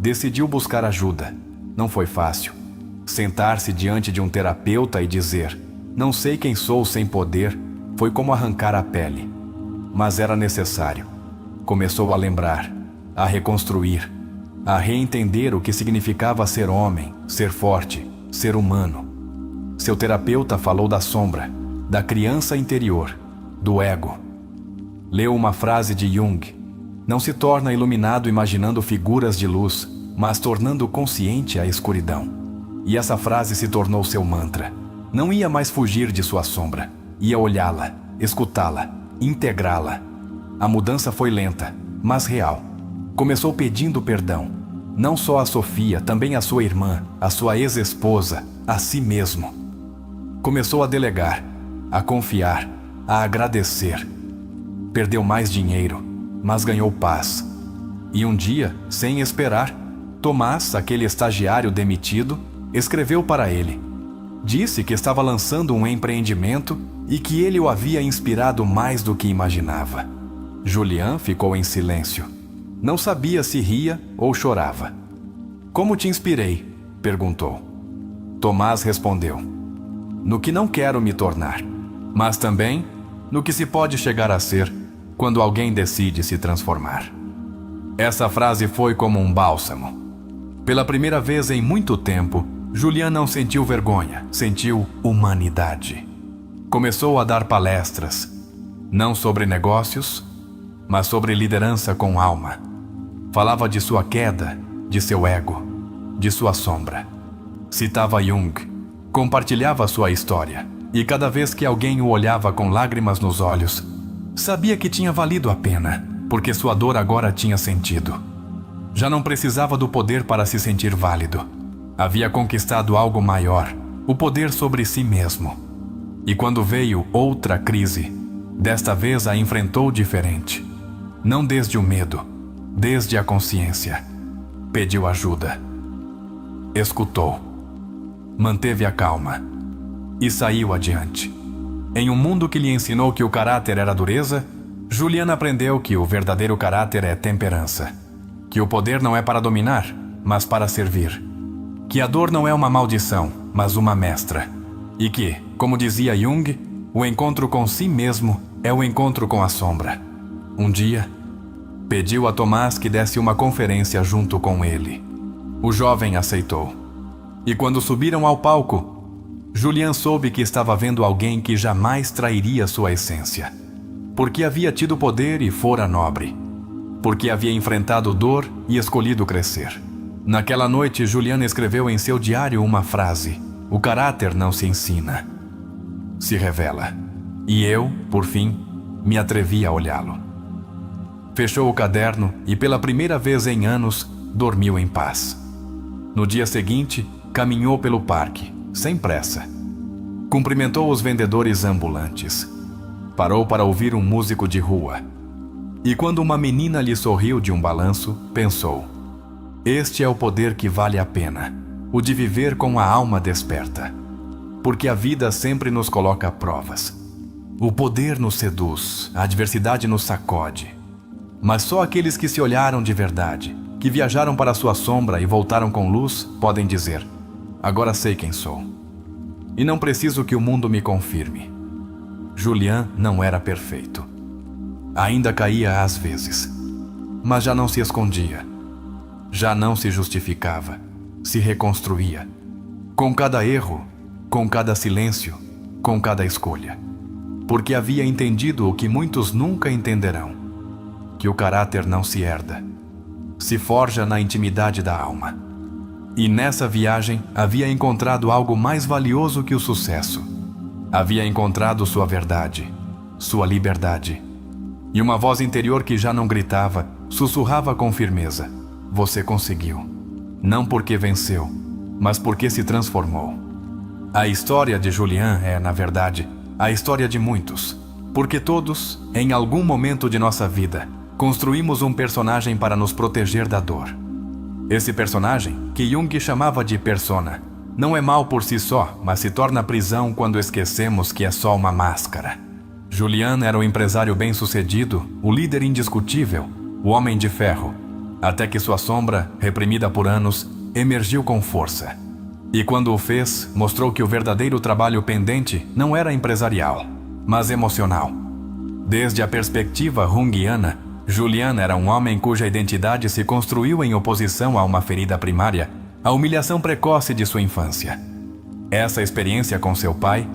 Decidiu buscar ajuda. Não foi fácil. Sentar-se diante de um terapeuta e dizer: "Não sei quem sou sem poder", foi como arrancar a pele. Mas era necessário. Começou a lembrar, a reconstruir, a reentender o que significava ser homem, ser forte, ser humano. Seu terapeuta falou da sombra, da criança interior, do ego. Leu uma frase de Jung: "Não se torna iluminado imaginando figuras de luz, mas tornando consciente a escuridão." E essa frase se tornou seu mantra. Não ia mais fugir de sua sombra. Ia olhá-la, escutá-la, integrá-la. A mudança foi lenta, mas real. Começou pedindo perdão, não só a Sofia, também a sua irmã, a sua ex-esposa, a si mesmo. Começou a delegar, a confiar, a agradecer. Perdeu mais dinheiro, mas ganhou paz. E um dia, sem esperar, Tomás, aquele estagiário demitido, escreveu para ele. Disse que estava lançando um empreendimento e que ele o havia inspirado mais do que imaginava. Julián ficou em silêncio. Não sabia se ria ou chorava. Como te inspirei? Perguntou. Tomás respondeu. No que não quero me tornar, mas também no que se pode chegar a ser quando alguém decide se transformar. Essa frase foi como um bálsamo. Pela primeira vez em muito tempo, Julián não sentiu vergonha, sentiu humanidade. Começou a dar palestras, não sobre negócios, mas sobre liderança com alma. Falava de sua queda, de seu ego, de sua sombra. Citava Jung, compartilhava sua história, e cada vez que alguém o olhava com lágrimas nos olhos, sabia que tinha valido a pena, porque sua dor agora tinha sentido. Já não precisava do poder para se sentir válido. Havia conquistado algo maior, o poder sobre si mesmo. E quando veio outra crise, desta vez a enfrentou diferente. Não desde o medo, desde a consciência. Pediu ajuda. Escutou. Manteve a calma. E saiu adiante. Em um mundo que lhe ensinou que o caráter era dureza, Julián aprendeu que o verdadeiro caráter é temperança. Que o poder não é para dominar, mas para servir. Que a dor não é uma maldição, mas uma mestra. E que, como dizia Jung, o encontro com si mesmo é o encontro com a sombra. Um dia, pediu a Tomás que desse uma conferência junto com ele. O jovem aceitou. E quando subiram ao palco, Julián soube que estava vendo alguém que jamais trairia sua essência. Porque havia tido poder e fora nobre. Porque havia enfrentado dor e escolhido crescer. Naquela noite, Julián escreveu em seu diário uma frase: o caráter não se ensina, se revela. E eu, por fim, me atrevi a olhá-lo. Fechou o caderno e, pela primeira vez em anos, dormiu em paz. No dia seguinte, caminhou pelo parque, sem pressa. Cumprimentou os vendedores ambulantes. Parou para ouvir um músico de rua. E quando uma menina lhe sorriu de um balanço, pensou: este é o poder que vale a pena, o de viver com a alma desperta. Porque a vida sempre nos coloca provas. O poder nos seduz, a adversidade nos sacode. Mas só aqueles que se olharam de verdade, que viajaram para sua sombra e voltaram com luz, podem dizer: agora sei quem sou. E não preciso que o mundo me confirme. Julián não era perfeito. Ainda caía às vezes, mas já não se escondia. Já não se justificava, se reconstruía. Com cada erro, com cada silêncio, com cada escolha. Porque havia entendido o que muitos nunca entenderão: que o caráter não se herda, se forja na intimidade da alma. E nessa viagem havia encontrado algo mais valioso que o sucesso. Havia encontrado sua verdade, sua liberdade. E uma voz interior que já não gritava, sussurrava com firmeza: você conseguiu. Não porque venceu, mas porque se transformou. A história de Julián é, na verdade, a história de muitos. Porque todos, em algum momento de nossa vida, construímos um personagem para nos proteger da dor. Esse personagem, que Jung chamava de persona, não é mal por si só, mas se torna prisão quando esquecemos que é só uma máscara. Julián era o empresário bem-sucedido, o líder indiscutível, o homem de ferro, até que sua sombra, reprimida por anos, emergiu com força. E quando o fez, mostrou que o verdadeiro trabalho pendente não era empresarial, mas emocional. Desde a perspectiva junguiana, Julián era um homem cuja identidade se construiu em oposição a uma ferida primária, a humilhação precoce de sua infância. Essa experiência com seu pai,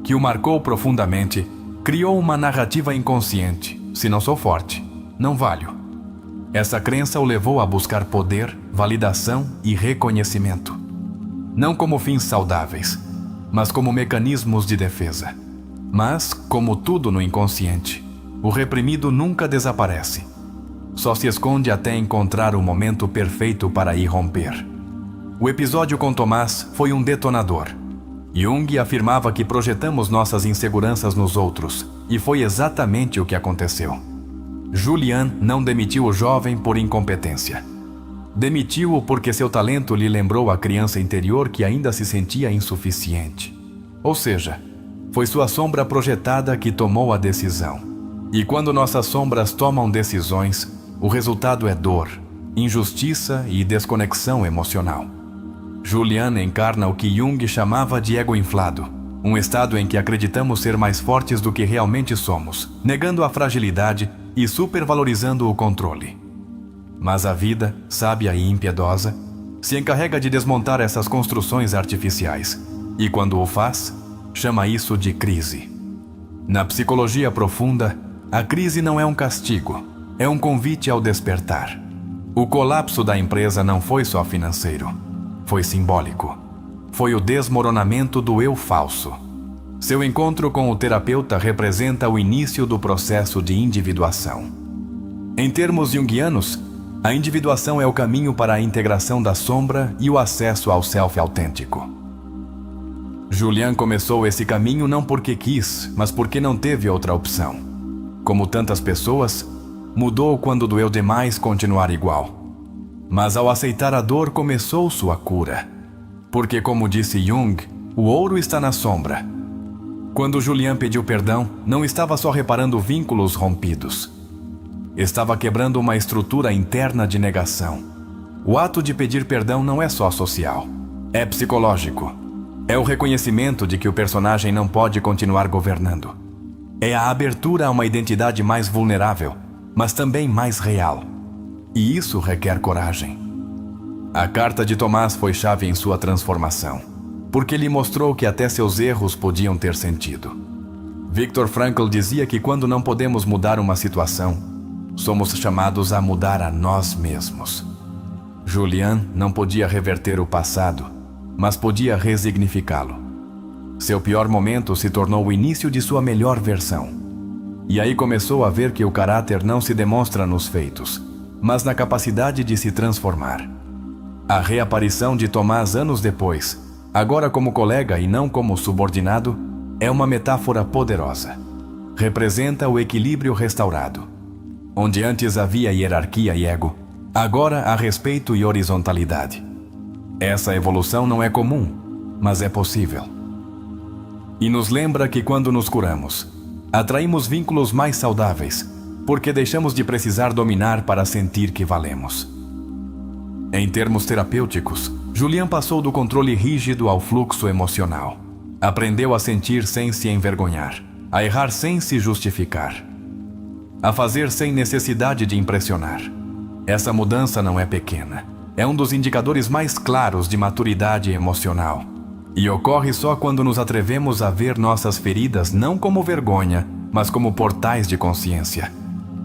que o marcou profundamente, criou uma narrativa inconsciente: se não sou forte, não valho. Essa crença o levou a buscar poder, validação e reconhecimento. Não como fins saudáveis, mas como mecanismos de defesa. Mas, como tudo no inconsciente, o reprimido nunca desaparece. Só se esconde até encontrar o momento perfeito para irromper. O episódio com Tomás foi um detonador. Jung afirmava que projetamos nossas inseguranças nos outros, e foi exatamente o que aconteceu. Julian não demitiu o jovem por incompetência. Demitiu-o porque seu talento lhe lembrou a criança interior que ainda se sentia insuficiente. Ou seja, foi sua sombra projetada que tomou a decisão. E quando nossas sombras tomam decisões, o resultado é dor, injustiça e desconexão emocional. Julian encarna o que Jung chamava de ego inflado, um estado em que acreditamos ser mais fortes do que realmente somos, negando a fragilidade e supervalorizando o controle. Mas a vida, sábia e impiedosa, se encarrega de desmontar essas construções artificiais, e quando o faz, chama isso de crise. Na psicologia profunda, a crise não é um castigo, é um convite ao despertar. O colapso da empresa não foi só financeiro, foi simbólico. Foi o desmoronamento do eu falso. Seu encontro com o terapeuta representa o início do processo de individuação. Em termos junguianos, a individuação é o caminho para a integração da sombra e o acesso ao self autêntico. Julian começou esse caminho não porque quis, mas porque não teve outra opção. Como tantas pessoas, mudou quando doeu demais continuar igual. Mas ao aceitar a dor começou sua cura. Porque, como disse Jung, o ouro está na sombra. Quando Julian pediu perdão, não estava só reparando vínculos rompidos. Estava quebrando uma estrutura interna de negação. O ato de pedir perdão não é só social, é psicológico. É o reconhecimento de que o personagem não pode continuar governando. É a abertura a uma identidade mais vulnerável, mas também mais real. E isso requer coragem. A carta de Tomás foi chave em sua transformação, porque lhe mostrou que até seus erros podiam ter sentido. Viktor Frankl dizia que quando não podemos mudar uma situação, somos chamados a mudar a nós mesmos. Julian não podia reverter o passado, mas podia resignificá-lo. Seu pior momento se tornou o início de sua melhor versão. E aí começou a ver que o caráter não se demonstra nos feitos, mas na capacidade de se transformar. A reaparição de Tomás anos depois, agora como colega e não como subordinado, é uma metáfora poderosa. Representa o equilíbrio restaurado. Onde antes havia hierarquia e ego, agora há respeito e horizontalidade. Essa evolução não é comum, mas é possível. E nos lembra que quando nos curamos, atraímos vínculos mais saudáveis, porque deixamos de precisar dominar para sentir que valemos. Em termos terapêuticos, Julian passou do controle rígido ao fluxo emocional. Aprendeu a sentir sem se envergonhar, a errar sem se justificar, a fazer sem necessidade de impressionar. Essa mudança não é pequena. É um dos indicadores mais claros de maturidade emocional. E ocorre só quando nos atrevemos a ver nossas feridas não como vergonha, mas como portais de consciência.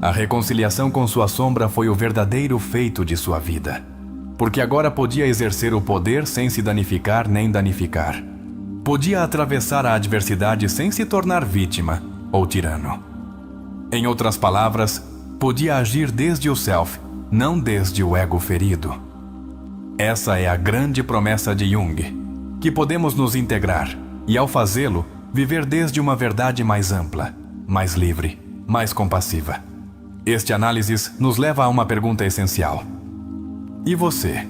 A reconciliação com sua sombra foi o verdadeiro feito de sua vida. Porque agora podia exercer o poder sem se danificar nem danificar. Podia atravessar a adversidade sem se tornar vítima ou tirano. Em outras palavras, podia agir desde o self, não desde o ego ferido. Essa é a grande promessa de Jung, que podemos nos integrar e, ao fazê-lo, viver desde uma verdade mais ampla, mais livre, mais compassiva. Este análisis nos leva a uma pergunta essencial. E você?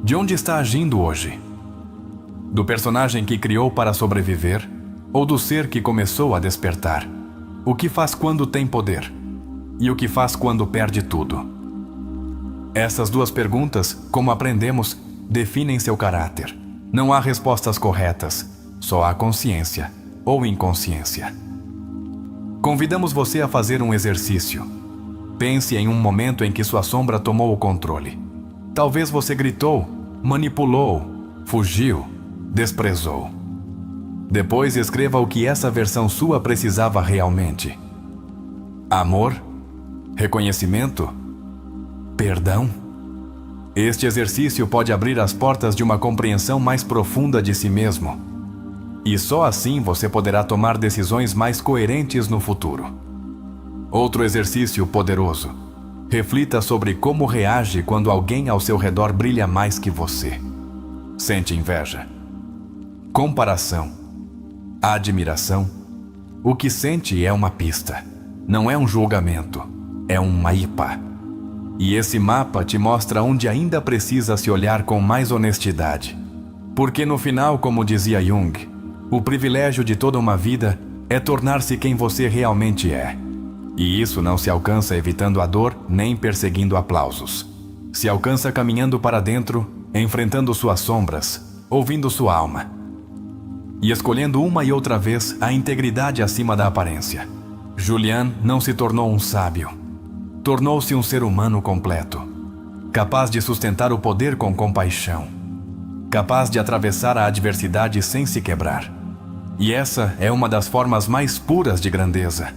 De onde está agindo hoje? Do personagem que criou para sobreviver ou do ser que começou a despertar? O que faz quando tem poder? E o que faz quando perde tudo? Essas duas perguntas, como aprendemos, definem seu caráter. Não há respostas corretas, só há consciência ou inconsciência. Convidamos você a fazer um exercício. Pense em um momento em que sua sombra tomou o controle. Talvez você gritou, manipulou, fugiu, desprezou. Depois escreva o que essa versão sua precisava realmente. Amor? Reconhecimento? Perdão? Este exercício pode abrir as portas de uma compreensão mais profunda de si mesmo. E só assim você poderá tomar decisões mais coerentes no futuro. Outro exercício poderoso. Reflita sobre como reage quando alguém ao seu redor brilha mais que você. Sente inveja, comparação, admiração. O que sente é uma pista, não é um julgamento, é um mapa. E esse mapa te mostra onde ainda precisa se olhar com mais honestidade. Porque no final, como dizia Jung, o privilégio de toda uma vida é tornar-se quem você realmente é. E isso não se alcança evitando a dor nem perseguindo aplausos. Se alcança caminhando para dentro, enfrentando suas sombras, ouvindo sua alma. E escolhendo uma e outra vez a integridade acima da aparência. Julian não se tornou um sábio. Tornou-se um ser humano completo, capaz de sustentar o poder com compaixão, capaz de atravessar a adversidade sem se quebrar. E essa é uma das formas mais puras de grandeza.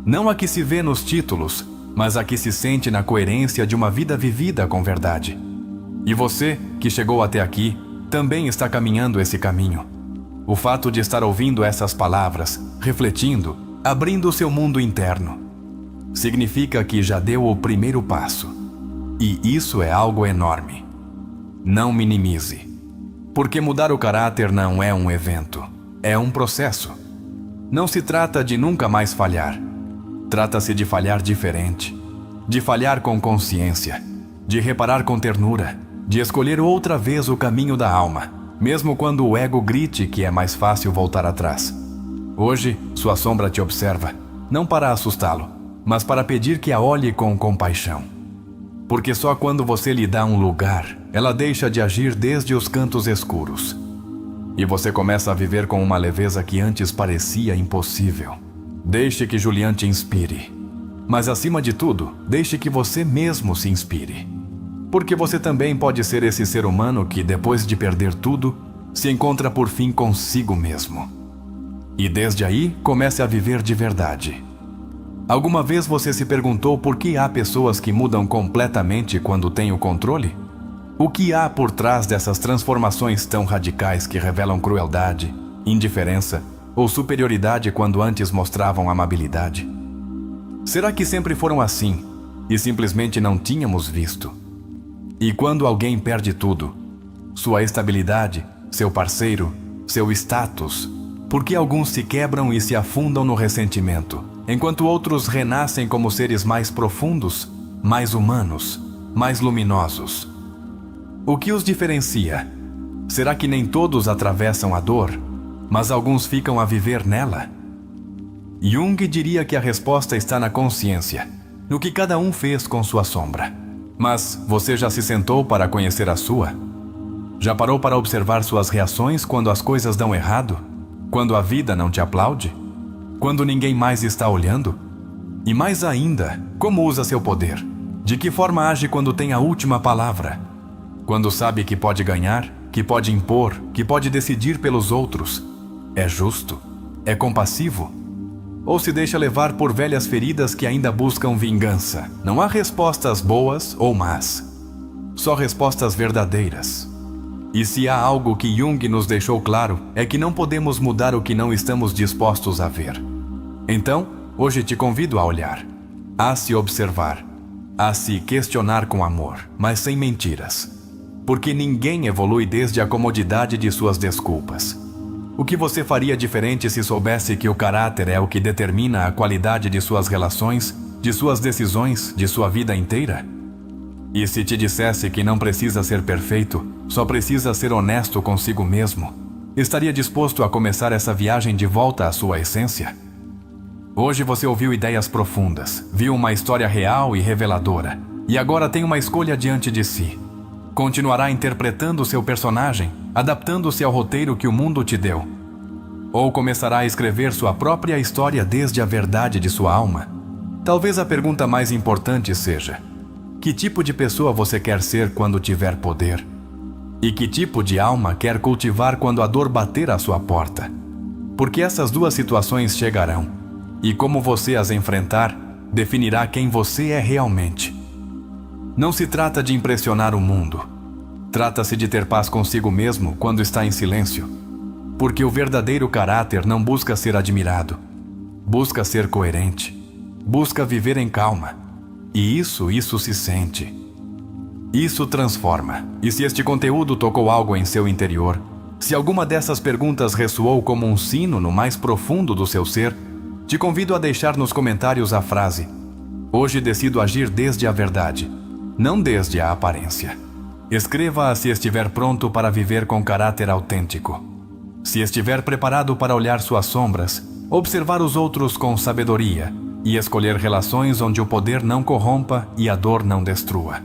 Não a que se vê nos títulos, mas a que se sente na coerência de uma vida vivida com verdade. E você, que chegou até aqui, também está caminhando esse caminho. O fato de estar ouvindo essas palavras, refletindo, abrindo o seu mundo interno, significa que já deu o primeiro passo. E isso é algo enorme. Não minimize. Porque mudar o caráter não é um evento, é um processo. Não se trata de nunca mais falhar. Trata-se de falhar diferente, de falhar com consciência, de reparar com ternura, de escolher outra vez o caminho da alma, mesmo quando o ego grite que é mais fácil voltar atrás. Hoje, sua sombra te observa, não para assustá-lo, mas para pedir que a olhe com compaixão. Porque só quando você lhe dá um lugar, ela deixa de agir desde os cantos escuros. E você começa a viver com uma leveza que antes parecia impossível. Deixe que Julian te inspire. Mas acima de tudo, deixe que você mesmo se inspire. Porque você também pode ser esse ser humano que, depois de perder tudo, se encontra por fim consigo mesmo. E desde aí, comece a viver de verdade. Alguma vez você se perguntou por que há pessoas que mudam completamente quando têm o controle? O que há por trás dessas transformações tão radicais que revelam crueldade, indiferença ou superioridade quando antes mostravam amabilidade? Será que sempre foram assim e simplesmente não tínhamos visto? E quando alguém perde tudo, sua estabilidade, seu parceiro, seu status, por que alguns se quebram e se afundam no ressentimento, enquanto outros renascem como seres mais profundos, mais humanos, mais luminosos? O que os diferencia? Será que nem todos atravessam a dor, mas alguns ficam a viver nela? Jung diria que a resposta está na consciência, no que cada um fez com sua sombra. Mas você já se sentou para conhecer a sua? Já parou para observar suas reações quando as coisas dão errado? Quando a vida não te aplaude? Quando ninguém mais está olhando? E mais ainda, como usa seu poder? De que forma age quando tem a última palavra? Quando sabe que pode ganhar, que pode impor, que pode decidir pelos outros? É justo? É compassivo? Ou se deixa levar por velhas feridas que ainda buscam vingança? Não há respostas boas ou más, só respostas verdadeiras. E se há algo que Jung nos deixou claro, é que não podemos mudar o que não estamos dispostos a ver. Então, hoje te convido a olhar, a se observar, a se questionar com amor, mas sem mentiras. Porque ninguém evolui desde a comodidade de suas desculpas. O que você faria diferente se soubesse que o caráter é o que determina a qualidade de suas relações, de suas decisões, de sua vida inteira? E se te dissesse que não precisa ser perfeito, só precisa ser honesto consigo mesmo, estaria disposto a começar essa viagem de volta à sua essência? Hoje você ouviu ideias profundas, viu uma história real e reveladora, e agora tem uma escolha diante de si. Continuará interpretando seu personagem, adaptando-se ao roteiro que o mundo te deu? Ou começará a escrever sua própria história desde a verdade de sua alma? Talvez a pergunta mais importante seja: que tipo de pessoa você quer ser quando tiver poder? E que tipo de alma quer cultivar quando a dor bater à sua porta? Porque essas duas situações chegarão, e como você as enfrentar, definirá quem você é realmente. Não se trata de impressionar o mundo. Trata-se de ter paz consigo mesmo quando está em silêncio. Porque o verdadeiro caráter não busca ser admirado. Busca ser coerente. Busca viver em calma. E isso se sente. Isso transforma. E se este conteúdo tocou algo em seu interior, se alguma dessas perguntas ressoou como um sino no mais profundo do seu ser, te convido a deixar nos comentários a frase: hoje decido agir desde a verdade, não desde a aparência. Escreva-a se estiver pronto para viver com caráter autêntico. Se estiver preparado para olhar suas sombras, observar os outros com sabedoria e escolher relações onde o poder não corrompa e a dor não destrua.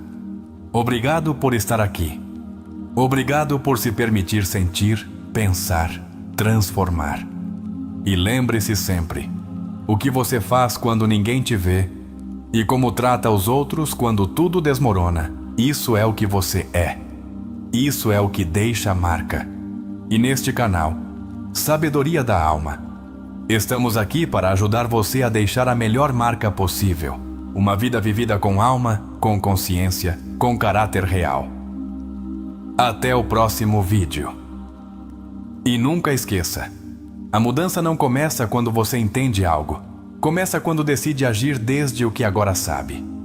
Obrigado por estar aqui. Obrigado por se permitir sentir, pensar, transformar. E lembre-se sempre: o que você faz quando ninguém te vê e como trata os outros quando tudo desmorona, isso é o que você é. Isso é o que deixa a marca. E neste canal, Sabedoria da Alma, estamos aqui para ajudar você a deixar a melhor marca possível. Uma vida vivida com alma, com consciência, com caráter real. Até o próximo vídeo. E nunca esqueça: a mudança não começa quando você entende algo. Começa quando decide agir desde o que agora sabe.